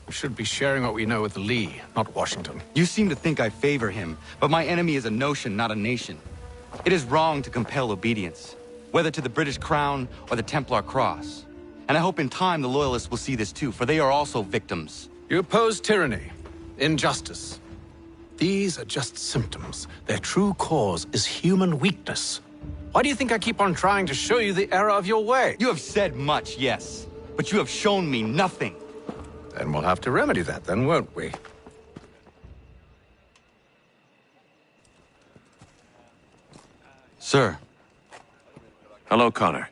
We should be sharing what we know with Lee, not Washington. You seem to think I favor him, but my enemy is a notion, not a nation. It is wrong to compel obedience, whether to the British Crown or the Templar Cross. And I hope in time the Loyalists will see this too, for they are also victims. You oppose tyranny, injustice. These are just symptoms. Their true cause is human weakness. Why do you think I keep on trying to show you the error of your way? You have said much, yes, but you have shown me nothing. Then we'll have to remedy that then, won't we? Sir. Hello, Connor.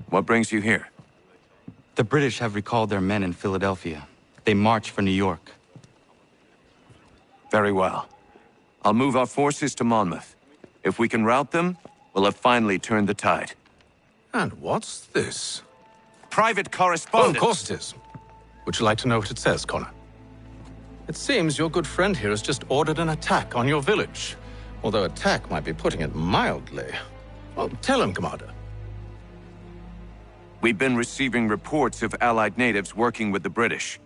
What brings you here? The British have recalled their men in Philadelphia. They march for New York. Very well. I'll move our forces to Monmouth. If we can rout them, we'll have finally turned the tide. And what's this? Private correspondence. Oh, of course it is. Would you like to know what it says, Connor? It seems your good friend here has just ordered an attack on your village. Although attack might be putting it mildly. Well, tell him, Commander. We've been receiving reports of Allied natives working with the British.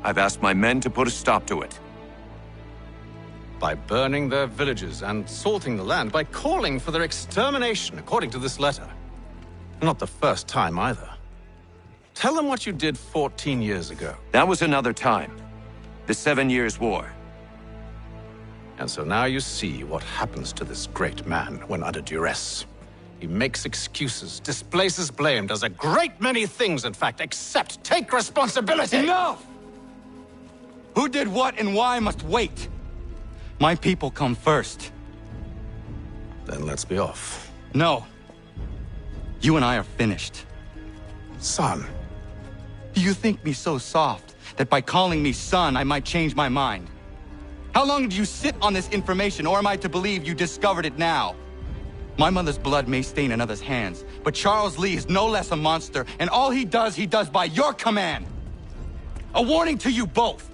I've asked my men to put a stop to it. By burning their villages and salting the land, by calling for their extermination, according to this letter. Not the first time, either. Tell them what you did 14 years ago. That was another time. The 7 Years' War. And so now you see what happens to this great man when under duress. He makes excuses, displaces blame, does a great many things, in fact, except take responsibility! Enough! Who did what and why must wait. My people come first. Then let's be off. No. You and I are finished. Son. Do you think me so soft that by calling me son, I might change my mind? How long did you sit on this information, or am I to believe you discovered it now? My mother's blood may stain another's hands, but Charles Lee is no less a monster, and all he does by your command. A warning to you both.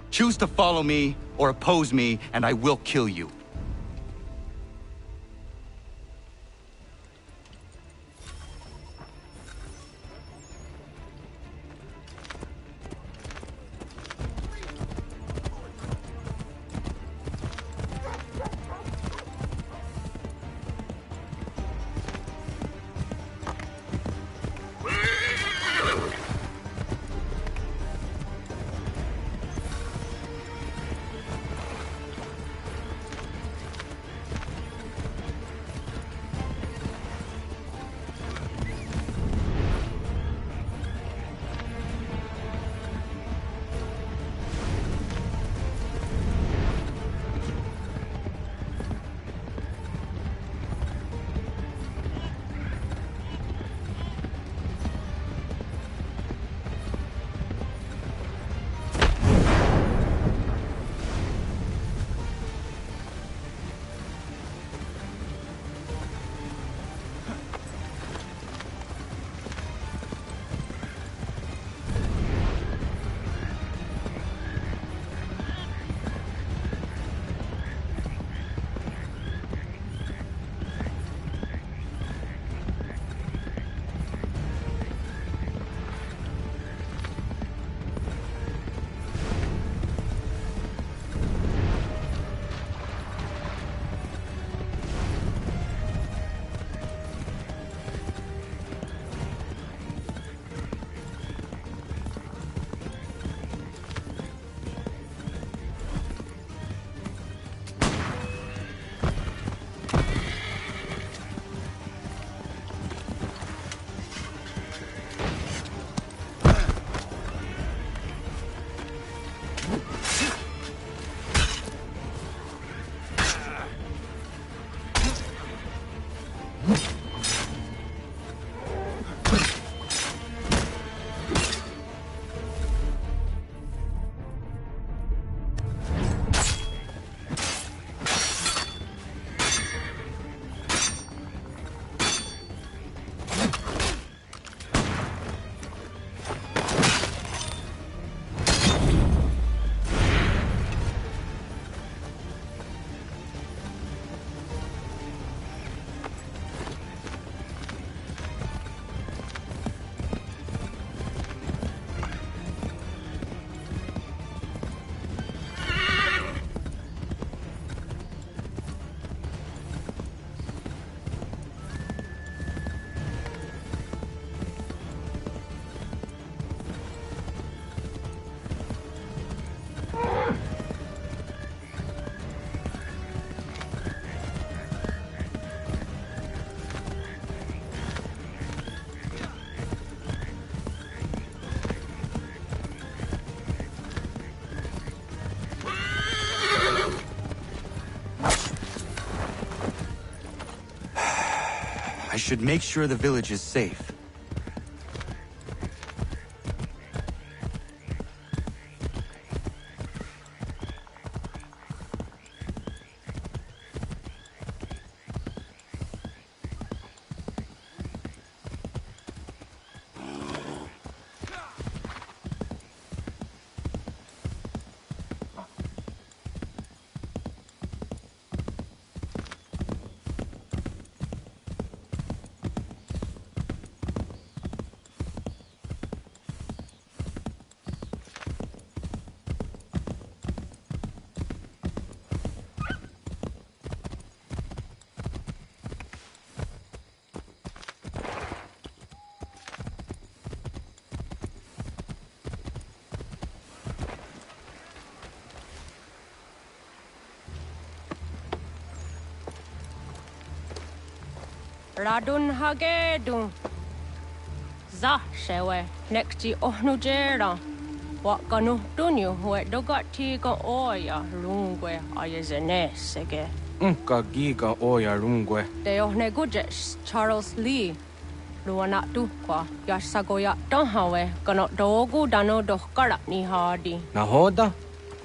Choose to follow me or oppose me, and I will kill you. I should make sure the village is safe. Radun hagedun. Za shewe nekti ohnujera. Wakanu dunyu we dogati ga oya rungwe ayezenesege. Unka giga oya rungwe. De ohne gujes Charles Lee. Luana tukwa yasagoya donhawe kano dogu dano dohkara ni hadi. Nahoda?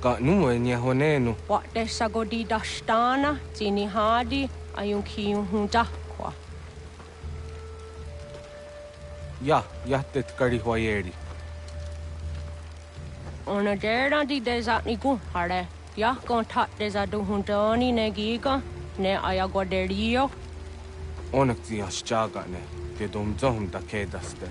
Ka nuwe nye honenu. Wa de sagodi dashtana tini hadi ayun kiyun hunta. Ja, jättet karihuajeri. Ona dera di desa ni ku hare. Ya kontak desa du huntoni ne giga ne ayaguaderio. Onak ti aschaga ne. Te domzom da kedaste.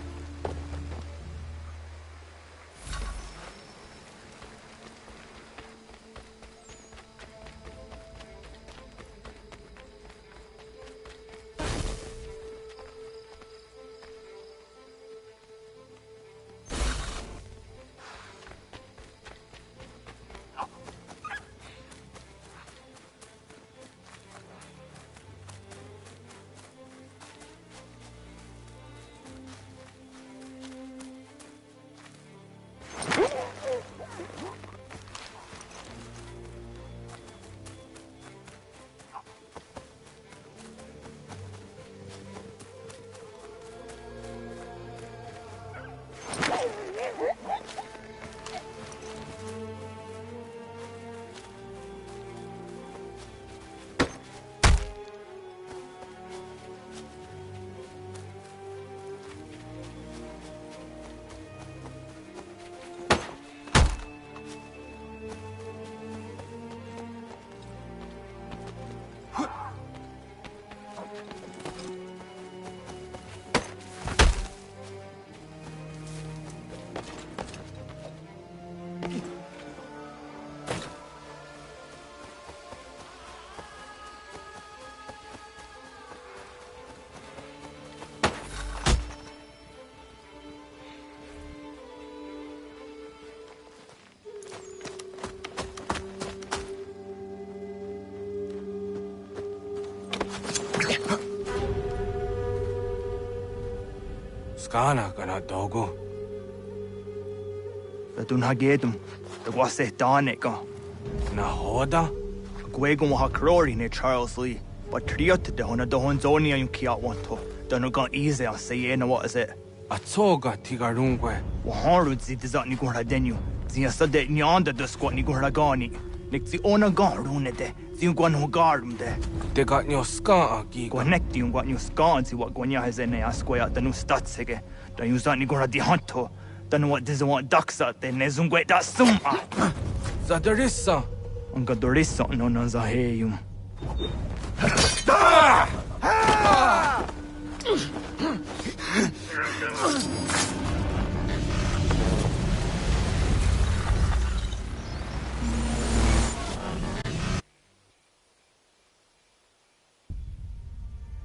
Skana kana dogo. Radun hagedum. The wase danika. Nahoda? Gwegum hakrori ne Charles Lee. But triot de hona dohon zonia yung kiat wanto. Donogan easy on say na what is it? Atsoga tigarungwe. Waharu zi dizat ni gura denyu. Zia sade nyanda de squat ni gura gani. Nik zi ona gan rune de. Zi yung gwan hogarum de. De got nyo ska aki. Gwanek di yung gwan yung ska zi wat gwanya hezene asquaya danu statsege. Da yung zat ni gura di hanto. Danu wat dizi wat daksa de ne zungwe da suma. Zadarissa. Unga dorissa no na zaheyum.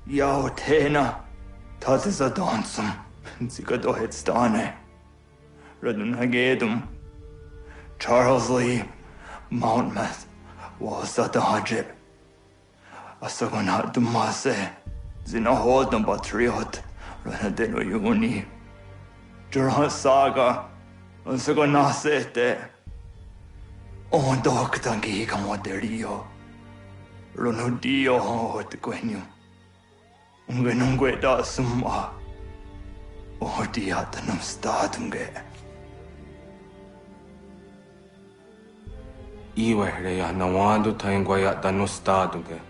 Yao tena, das ist a dansum. Sie geht doch jetzt da ne. Radun hagedum. Charles Lee, Mountmouth, was at the hajib. Asagon hat du masse. Zina hodam batriot. Rana deno yuni. Jurhan saga. Asagon nasete. On dok tangi kamaderio. Rono dio hot gwenyu. Ungenungue da summa. Ordiatanum stadunge. Iwehreya nawadu taingwaya danustaduge.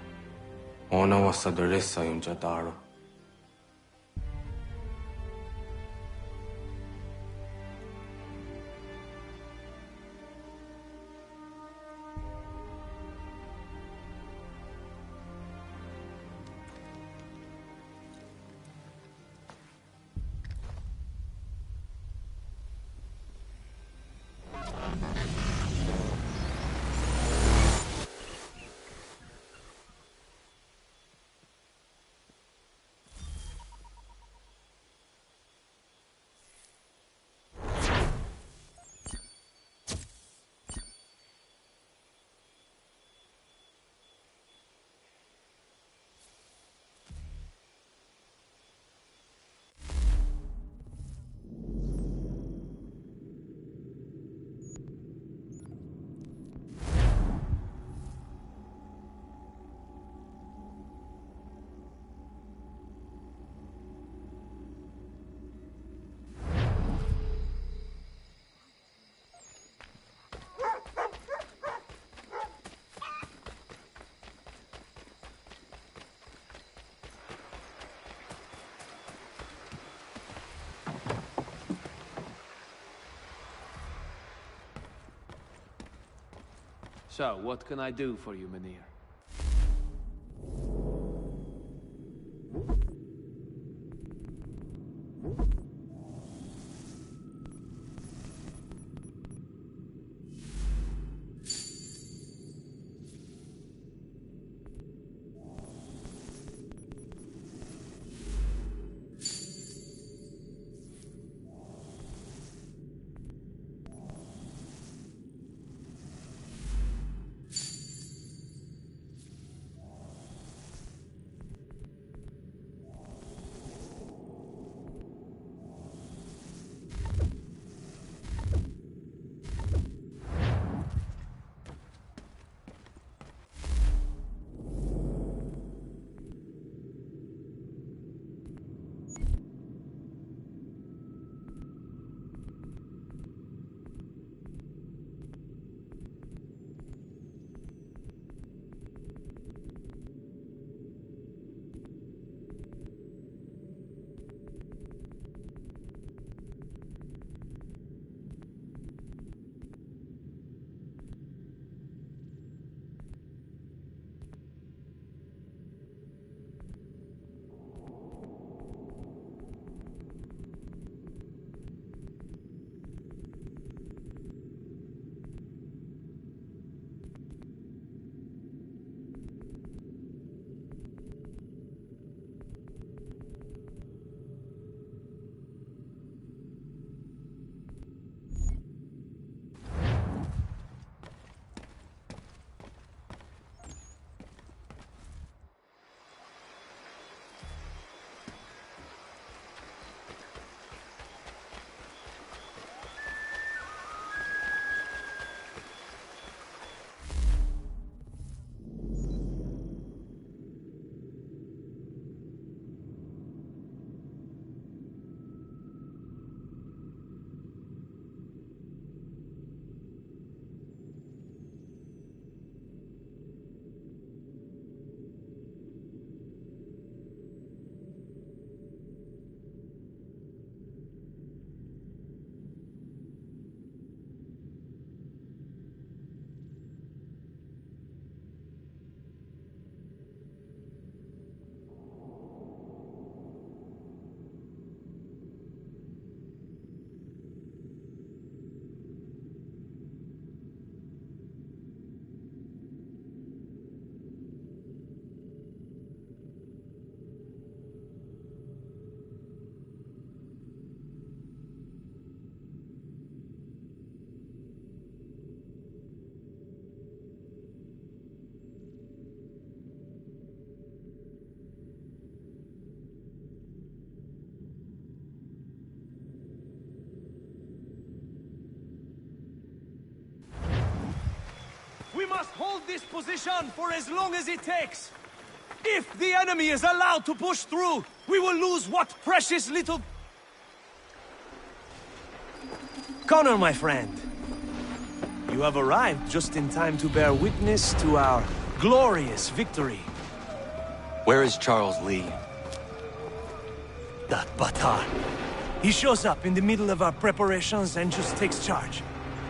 Ona wasadresa yunjadaro. So, what can I do for you, Mynheer? We must hold this position for as long as it takes. If the enemy is allowed to push through, we will lose what precious little... Connor, my friend. You have arrived just in time to bear witness to our glorious victory. Where is Charles Lee? That Batar. He shows up in the middle of our preparations and just takes charge.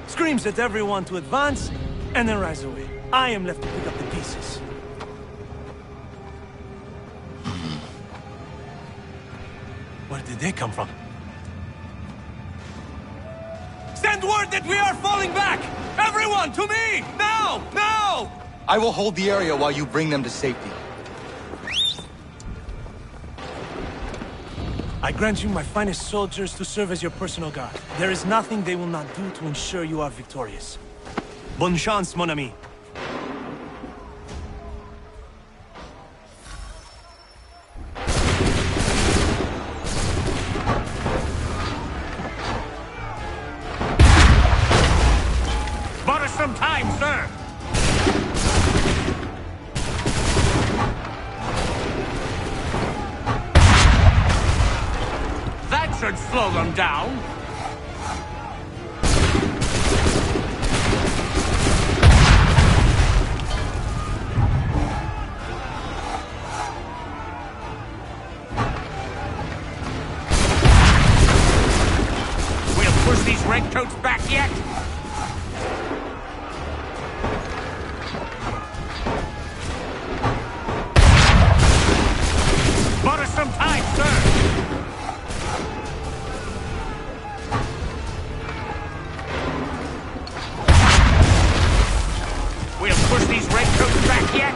Screams at everyone to advance, and then rides away. I am left to pick up the pieces. Where did they come from? Send word that we are falling back! Everyone, to me! Now! Now! I will hold the area while you bring them to safety. I grant you my finest soldiers to serve as your personal guard. There is nothing they will not do to ensure you are victorious. Bonne chance, mon ami. Bought us some time, sir! That should slow them down. We'll push these redcoats back yet. Bought us some time, sir! We'll push these redcoats back yet?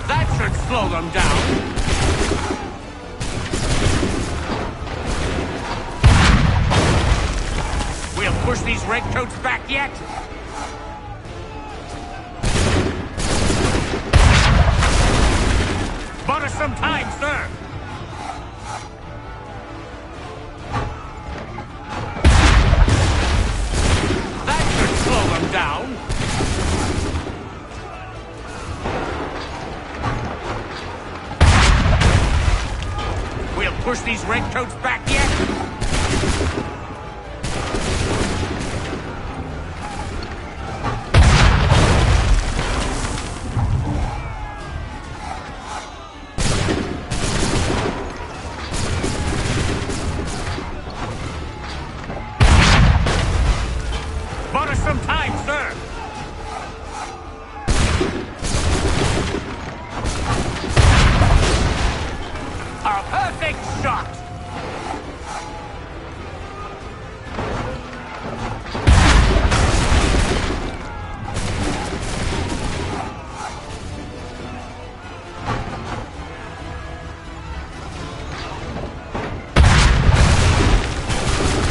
That should slow them down. We'll push these redcoats back yet? Bought us some time, sir! Down. We'll push these redcoats back yet? Bought us some time, sir! A perfect shot!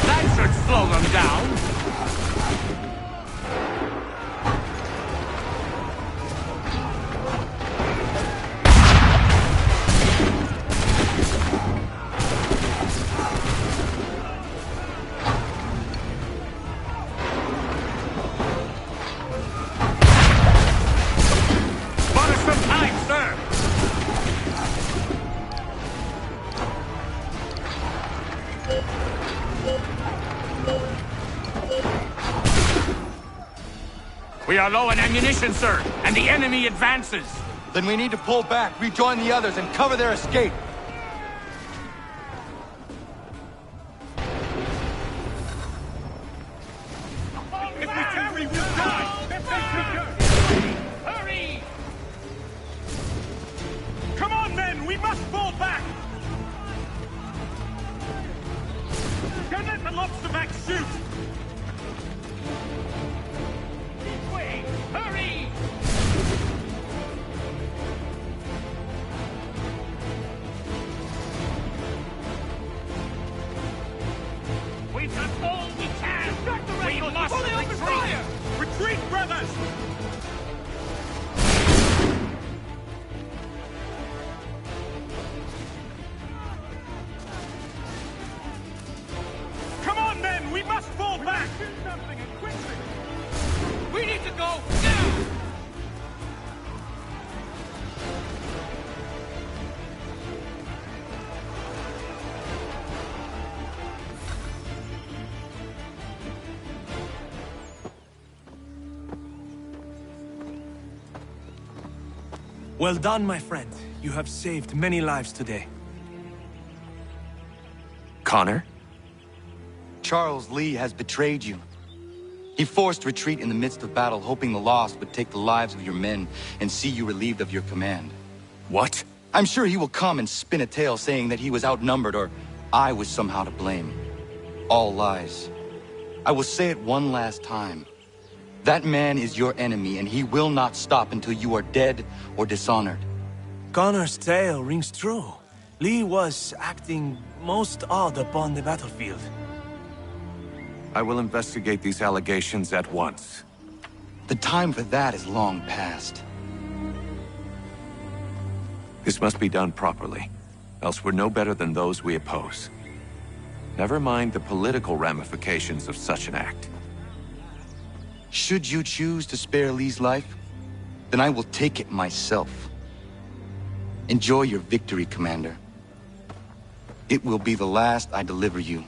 That should slow them down. We are low on ammunition, sir, and the enemy advances. Then we need to pull back, rejoin the others, and cover their escape. If we tarry, we'll die! Hurry! Come on, men! We must fall back! Don't let the lobster back shoot! This way! Hurry! Well done, my friend. You have saved many lives today. Connor? Charles Lee has betrayed you. He forced retreat in the midst of battle, hoping the loss would take the lives of your men and see you relieved of your command. What? I'm sure he will come and spin a tale saying that he was outnumbered or I was somehow to blame. All lies. I will say it one last time. That man is your enemy, and he will not stop until you are dead or dishonored. Connor's tale rings true. Lee was acting most odd upon the battlefield. I will investigate these allegations at once. The time for that is long past. This must be done properly, else we're no better than those we oppose. Never mind the political ramifications of such an act. Should you choose to spare Lee's life, then I will take it myself. Enjoy your victory, Commander. It will be the last I deliver you.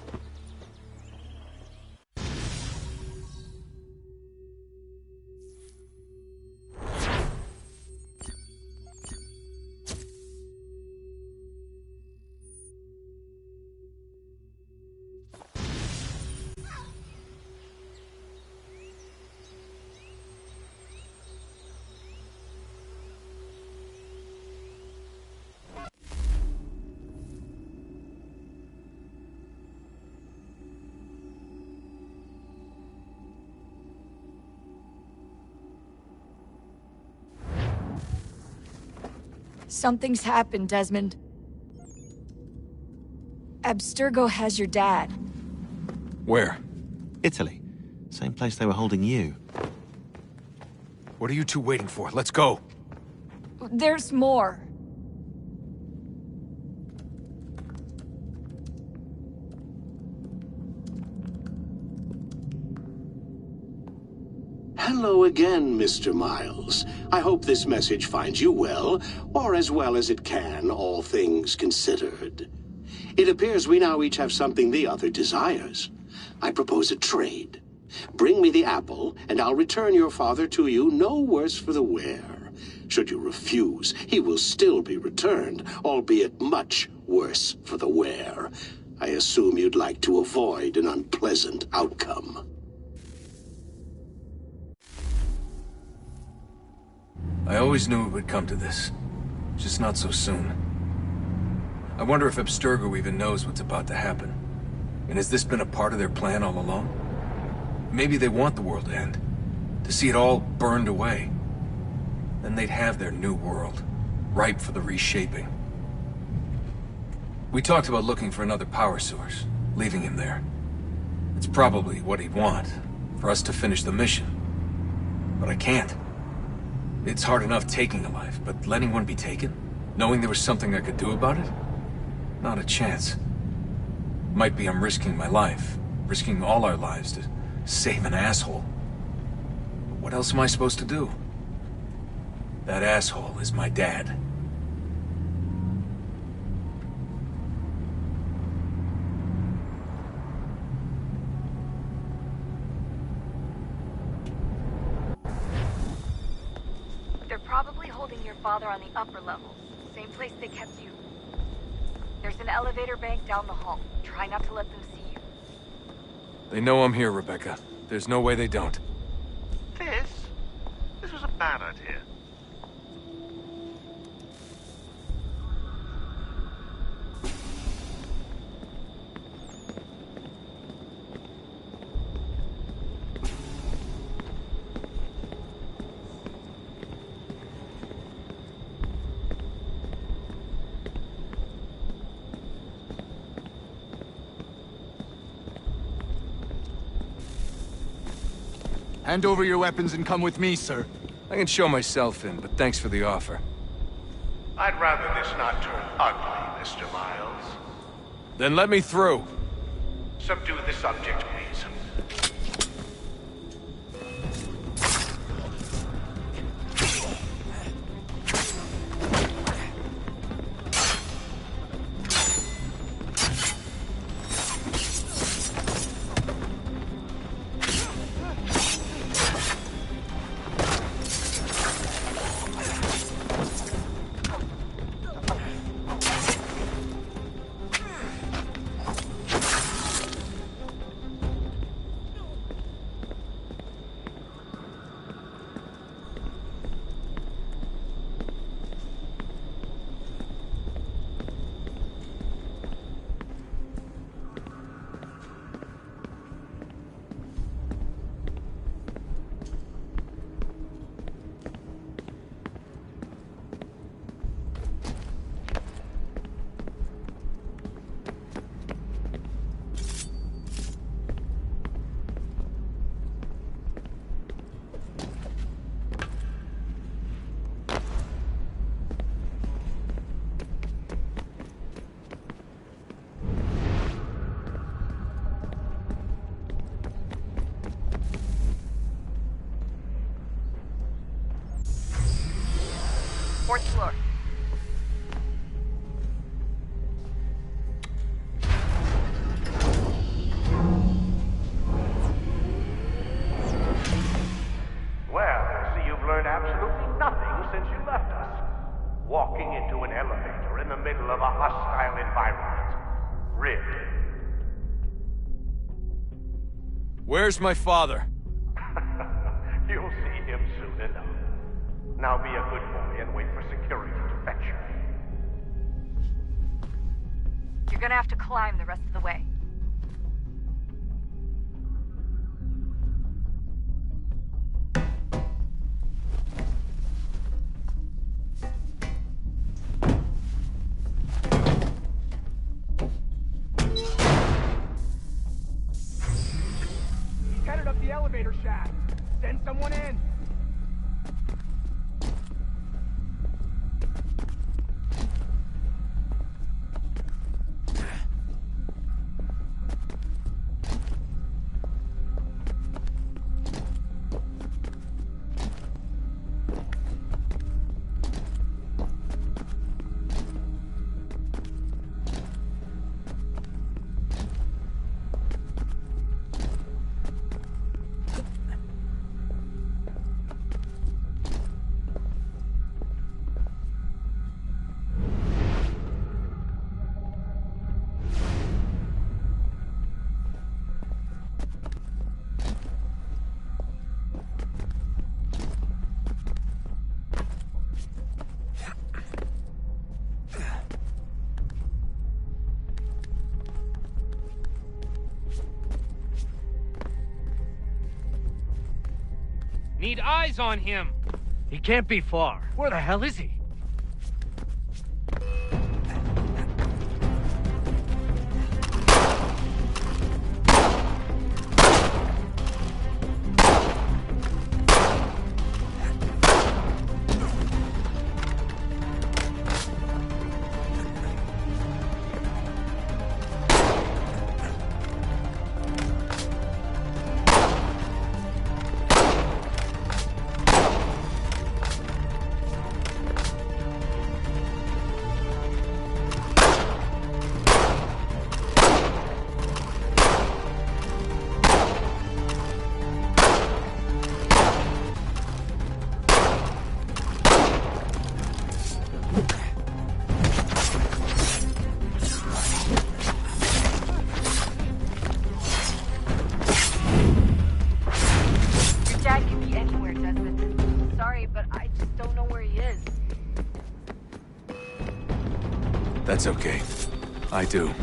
Something's happened, Desmond. Abstergo has your dad. Where? Italy. Same place they were holding you. What are you two waiting for? Let's go. There's more. Hello again, Mr. Miles. I hope this message finds you well, or as well as it can, all things considered. It appears we now each have something the other desires. I propose a trade. Bring me the apple, and I'll return your father to you no worse for the wear. Should you refuse, he will still be returned, albeit much worse for the wear. I assume you'd like to avoid an unpleasant outcome. I always knew it would come to this. Just not so soon. I wonder if Abstergo even knows what's about to happen. And has this been a part of their plan all along? Maybe they want the world to end. To see it all burned away. Then they'd have their new world, ripe for the reshaping. We talked about looking for another power source, leaving him there. It's probably what he'd want, for us to finish the mission. But I can't. It's hard enough taking a life, but letting one be taken? Knowing there was something I could do about it? Not a chance. Might be I'm risking my life, risking all our lives to save an asshole. But what else am I supposed to do? That asshole is my dad. Probably holding your father on the upper levels. Same place they kept you. There's an elevator bank down the hall. Try not to let them see you. They know I'm here, Rebecca. There's no way they don't. This was a bad idea. Hand over your weapons and come with me, sir. I can show myself in, but thanks for the offer. I'd rather this not turn ugly, Mr. Miles. Then let me through. Subdue the subject, please. 4th floor. Well, I see you've learned absolutely nothing since you left us. Walking into an elevator in the middle of a hostile environment. Really? Where's my father? You'll see him soon enough. Now be a good boy and wait for security to fetch you. You're gonna have to climb the rest of the way. He's headed up the elevator shaft. Send someone in. Need eyes on him. He can't be far. Where the hell is he? That's okay. I do.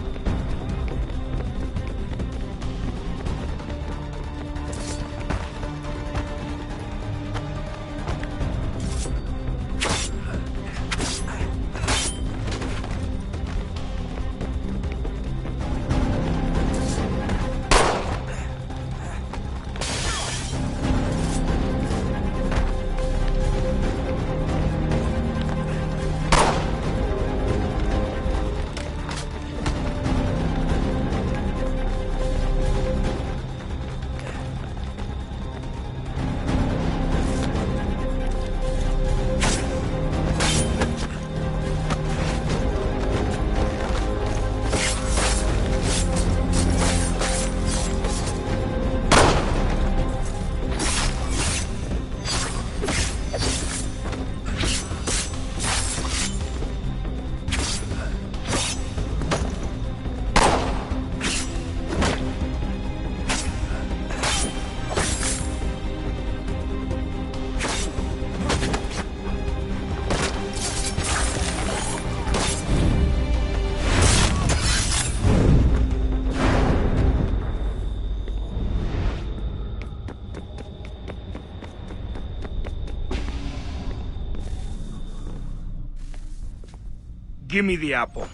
Give me the apple.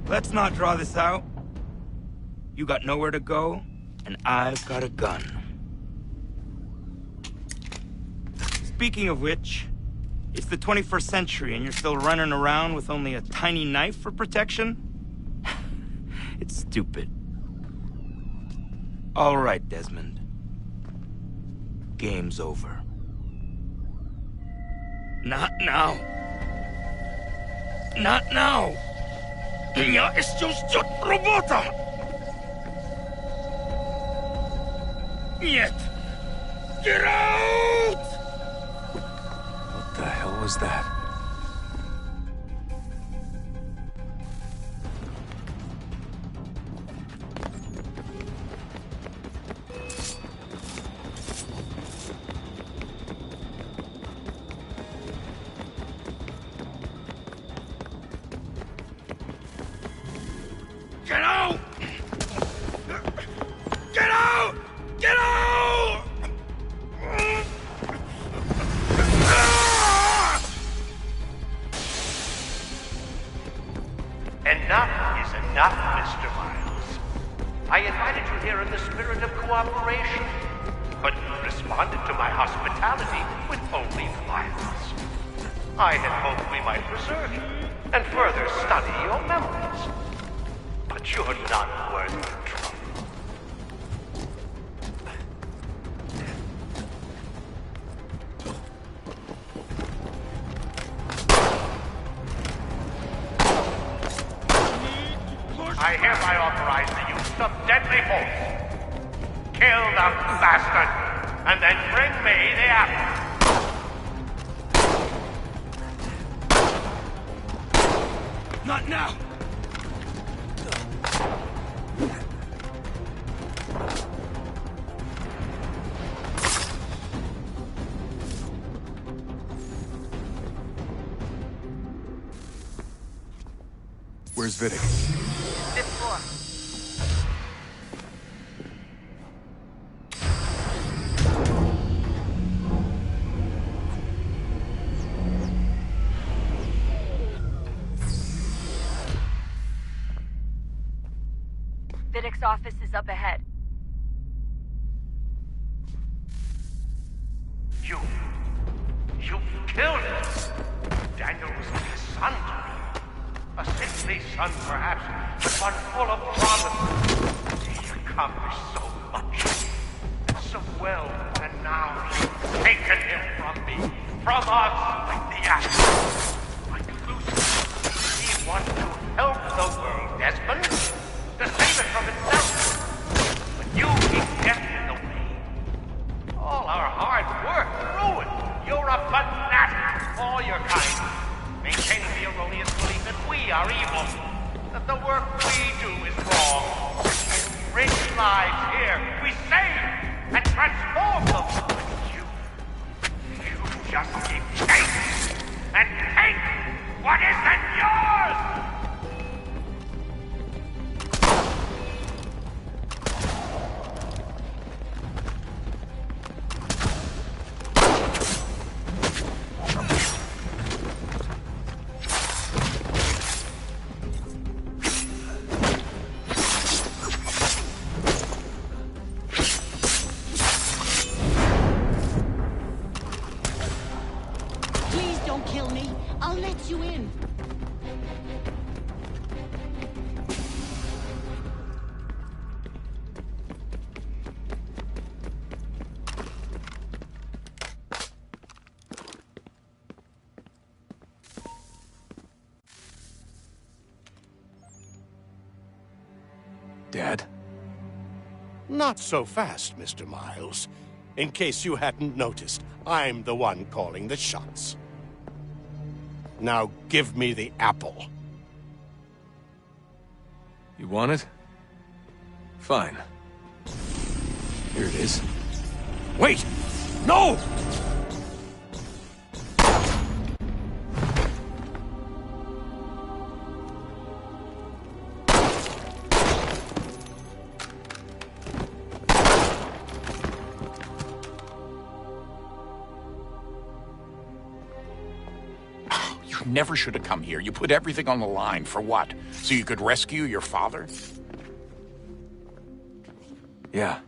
Let's not draw this out. You got nowhere to go, and I've got a gun. Speaking of which, it's the 21st century and you're still running around with only a tiny knife for protection? It's stupid. All right, Desmond. Game's over. Not now. Not now. Я еще ждет работа. Нет. Get out! What the hell was that? Get out! Get out! Get out! Enough is enough, Mr. Miles. I invited you here in the spirit of cooperation, but you responded to my hospitality with only violence. I had hoped we might preserve you and further study your memories. But you're not worth the trouble. I hereby authorize the use of deadly force. Kill the bastard, and then bring me the apple. Not now! Where's Vidic? Fifth floor. Vidic's office is up ahead. You killed him. Daniel was like a son to me. A sickly son, perhaps, but one full of promise. He accomplished so much, so well, and now you've taken him from me, from us, like the apple, like Lucifer. He wants to help the world, Desmond, to save it from itself. But you keep getting in the way. All our hard work ruined. You're a fanatic, all your kind. Maintaining the erroneous belief that we are evil, that the work we do is wrong. We enrich lives here, we save and transform them. But you just keep taking and take what isn't yours! Dad? Not so fast, Mr. Miles. In case you hadn't noticed, I'm the one calling the shots. Now give me the apple. You want it? Fine. Here it is. Wait! No! Never should have come here. You put everything on the line. For what? So you could rescue your father? Yeah.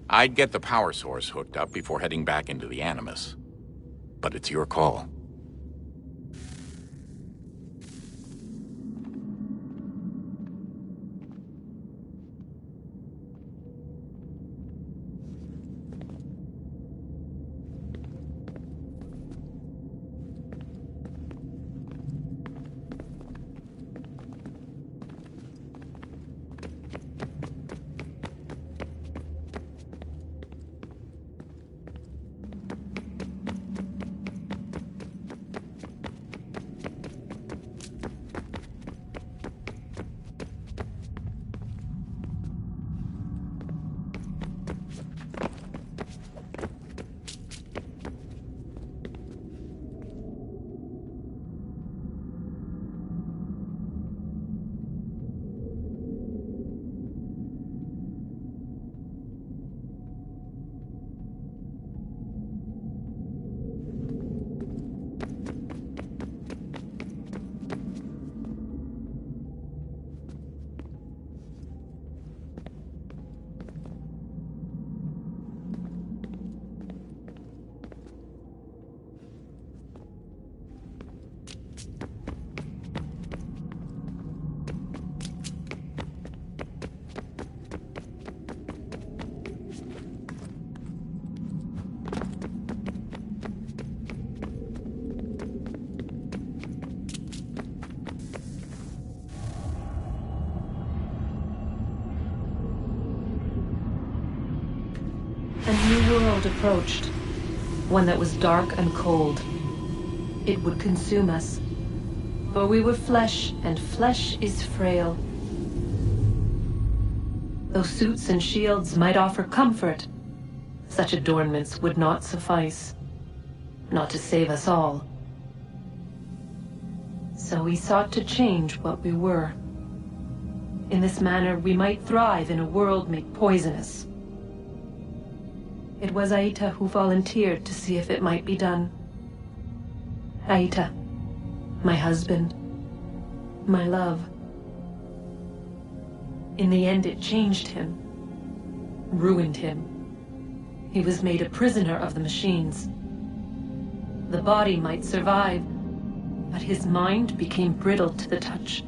I'd get the power source hooked up before heading back into the Animus. But it's your call. A new world approached, one that was dark and cold. It would consume us, for we were flesh, and flesh is frail. Though suits and shields might offer comfort, such adornments would not suffice, not to save us all. So we sought to change what we were. In this manner, we might thrive in a world made poisonous. It was Aita who volunteered to see if it might be done. Aita, my husband, my love. In the end, it changed him, ruined him. He was made a prisoner of the machines. The body might survive, but his mind became brittle to the touch.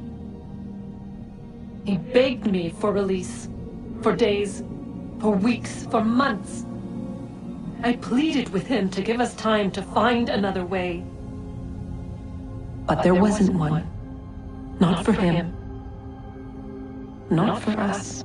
He begged me for release, for days, for weeks, for months. I pleaded with him to give us time to find another way. But there wasn't one. Not for him. Not for us.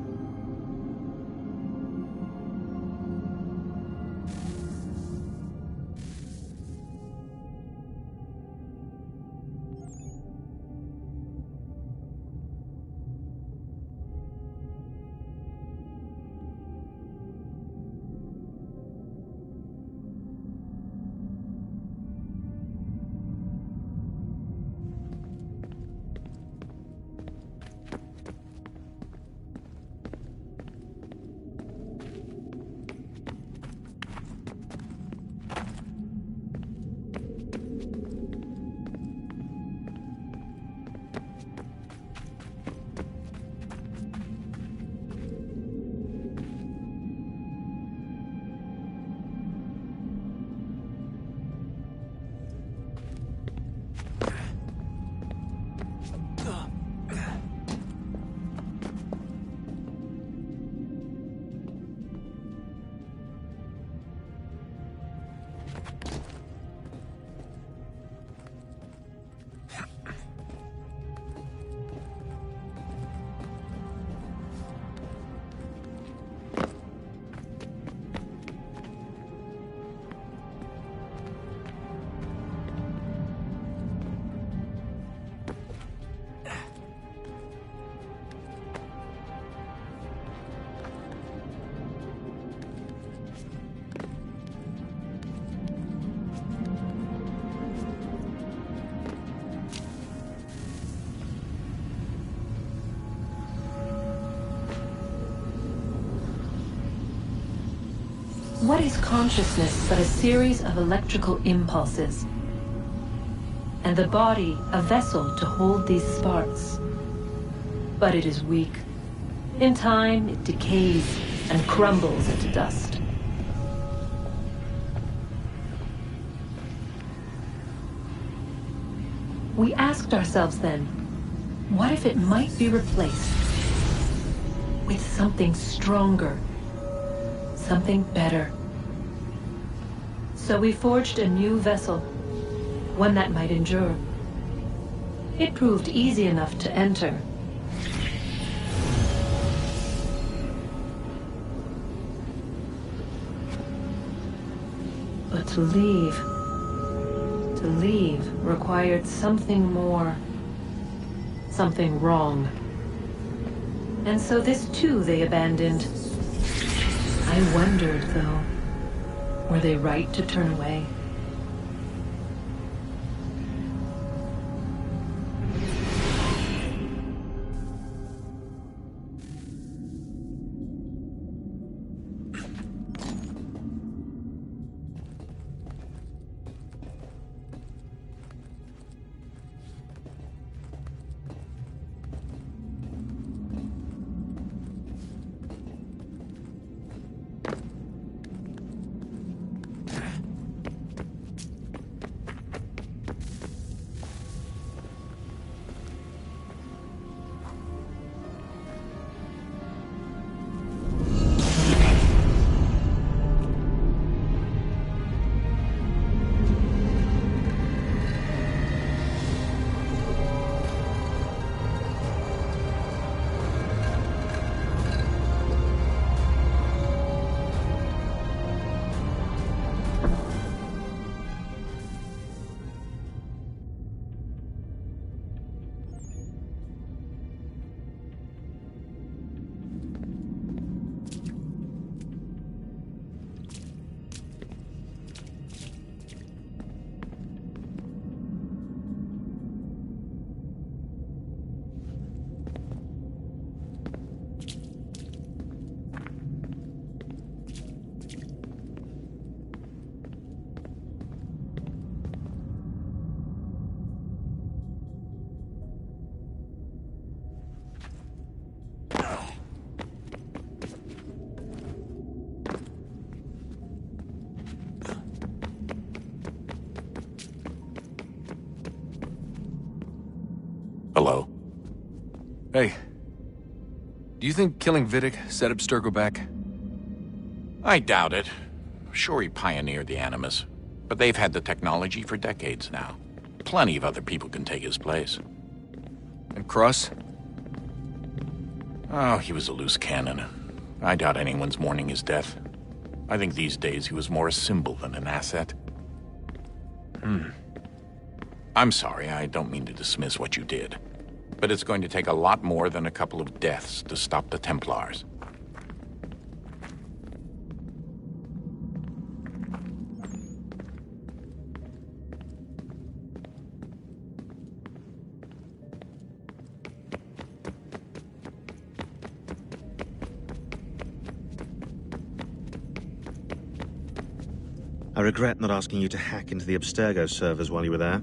What is consciousness but a series of electrical impulses? And the body a vessel to hold these sparks. But it is weak. In time, it decays, and crumbles into dust. We asked ourselves then, what if it might be replaced with something stronger, something better? So we forged a new vessel, one that might endure. It proved easy enough to enter. But to leave required something more, something wrong. And so this too they abandoned. I wondered, though, were they right to turn away? Hello? Hey. Do you think killing Vidic set Abstergo back? I doubt it. Sure, he pioneered the Animus, but they've had the technology for decades now. Plenty of other people can take his place. And Cross? Oh, he was a loose cannon. I doubt anyone's mourning his death. I think these days he was more a symbol than an asset. I'm sorry, I don't mean to dismiss what you did. But it's going to take a lot more than a couple of deaths to stop the Templars. I regret not asking you to hack into the Abstergo servers while you were there.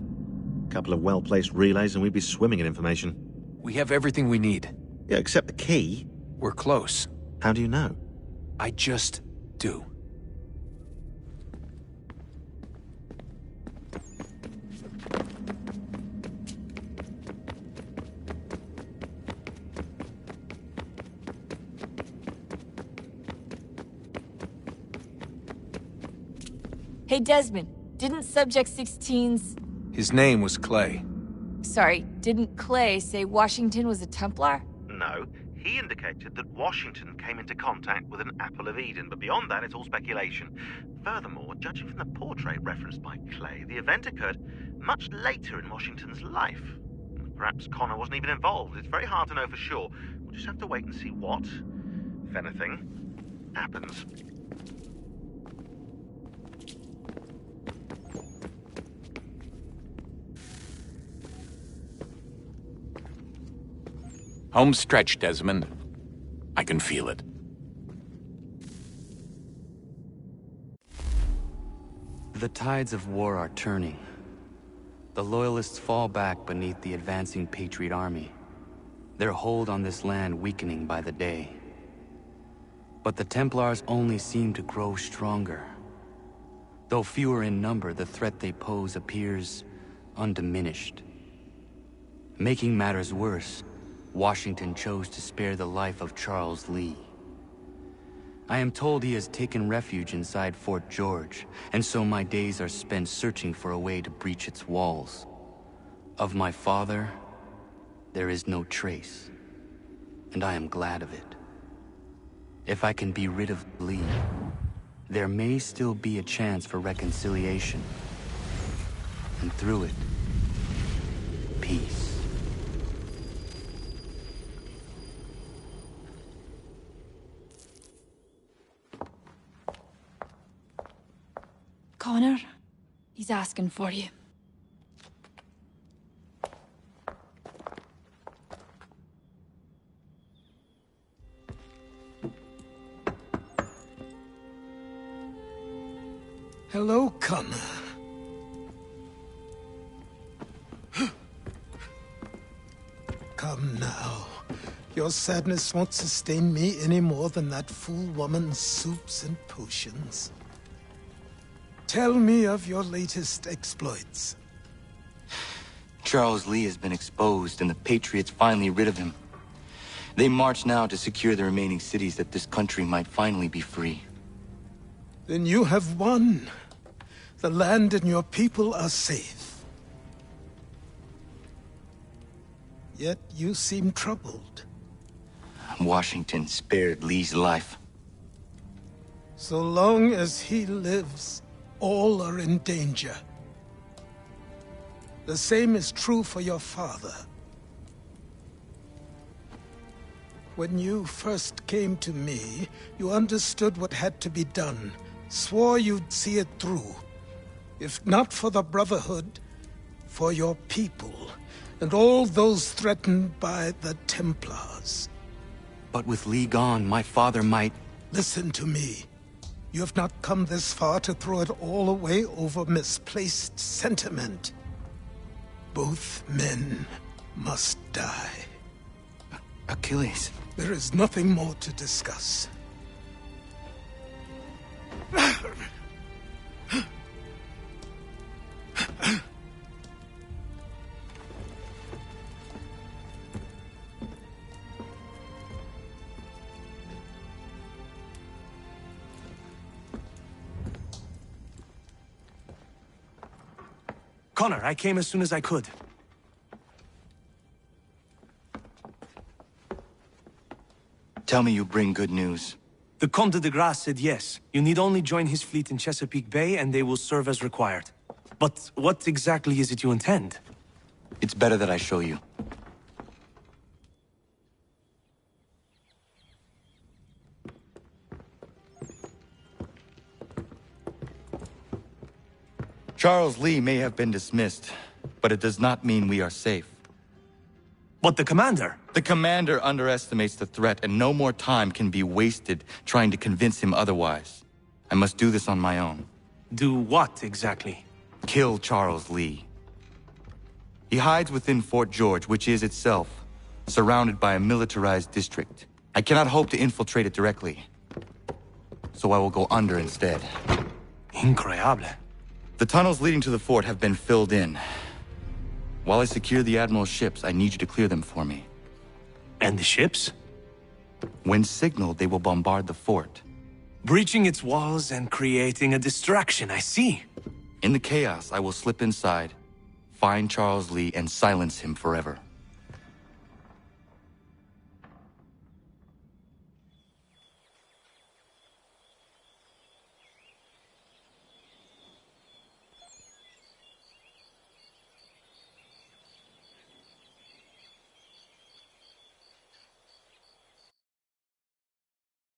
A couple of well-placed relays and we'd be swimming in information. We have everything we need. Yeah, except the key. We're close. How do you know? I just do. Hey, Desmond, didn't Subject 16's... His name was Clay. Sorry, didn't Clay say Washington was a Templar? No, he indicated that Washington came into contact with an Apple of Eden, but beyond that, it's all speculation. Furthermore, judging from the portrait referenced by Clay, the event occurred much later in Washington's life. Perhaps Connor wasn't even involved. It's very hard to know for sure. We'll just have to wait and see what, if anything, happens. Home stretch, Desmond. I can feel it. The tides of war are turning. The Loyalists fall back beneath the advancing Patriot army, their hold on this land weakening by the day. But the Templars only seem to grow stronger. Though fewer in number, the threat they pose appears undiminished. Making matters worse, Washington chose to spare the life of Charles Lee. I am told he has taken refuge inside Fort George, and so my days are spent searching for a way to breach its walls. Of my father, there is no trace, and I am glad of it. If I can be rid of Lee, there may still be a chance for reconciliation. And through it, peace. Connor, he's asking for you. Hello, Connor. Come now. Your sadness won't sustain me any more than that fool woman's soups and potions. Tell me of your latest exploits. Charles Lee has been exposed, and the Patriots finally rid of him. They march now to secure the remaining cities that this country might finally be free. Then you have won. The land and your people are safe. Yet you seem troubled. Washington spared Lee's life. So long as he lives, all are in danger. The same is true for your father. When you first came to me, you understood what had to be done, swore you'd see it through. If not for the Brotherhood, for your people, and all those threatened by the Templars. But with Lee gone, my father might... Listen to me. You have not come this far to throw it all away over misplaced sentiment. Both men must die. Achilles. There is nothing more to discuss. Connor, I came as soon as I could. Tell me you bring good news. The Comte de Grasse said yes. You need only join his fleet in Chesapeake Bay and they will serve as required. But what exactly is it you intend? It's better that I show you. Charles Lee may have been dismissed, but it does not mean we are safe. But the commander? The commander underestimates the threat, and no more time can be wasted trying to convince him otherwise. I must do this on my own. Do what, exactly? Kill Charles Lee. He hides within Fort George, which is itself surrounded by a militarized district. I cannot hope to infiltrate it directly, so I will go under instead. Incroyable. The tunnels leading to the fort have been filled in. While I secure the Admiral's ships, I need you to clear them for me. And the ships? When signaled, they will bombard the fort. Breaching its walls and creating a distraction, I see. In the chaos, I will slip inside, find Charles Lee, and silence him forever.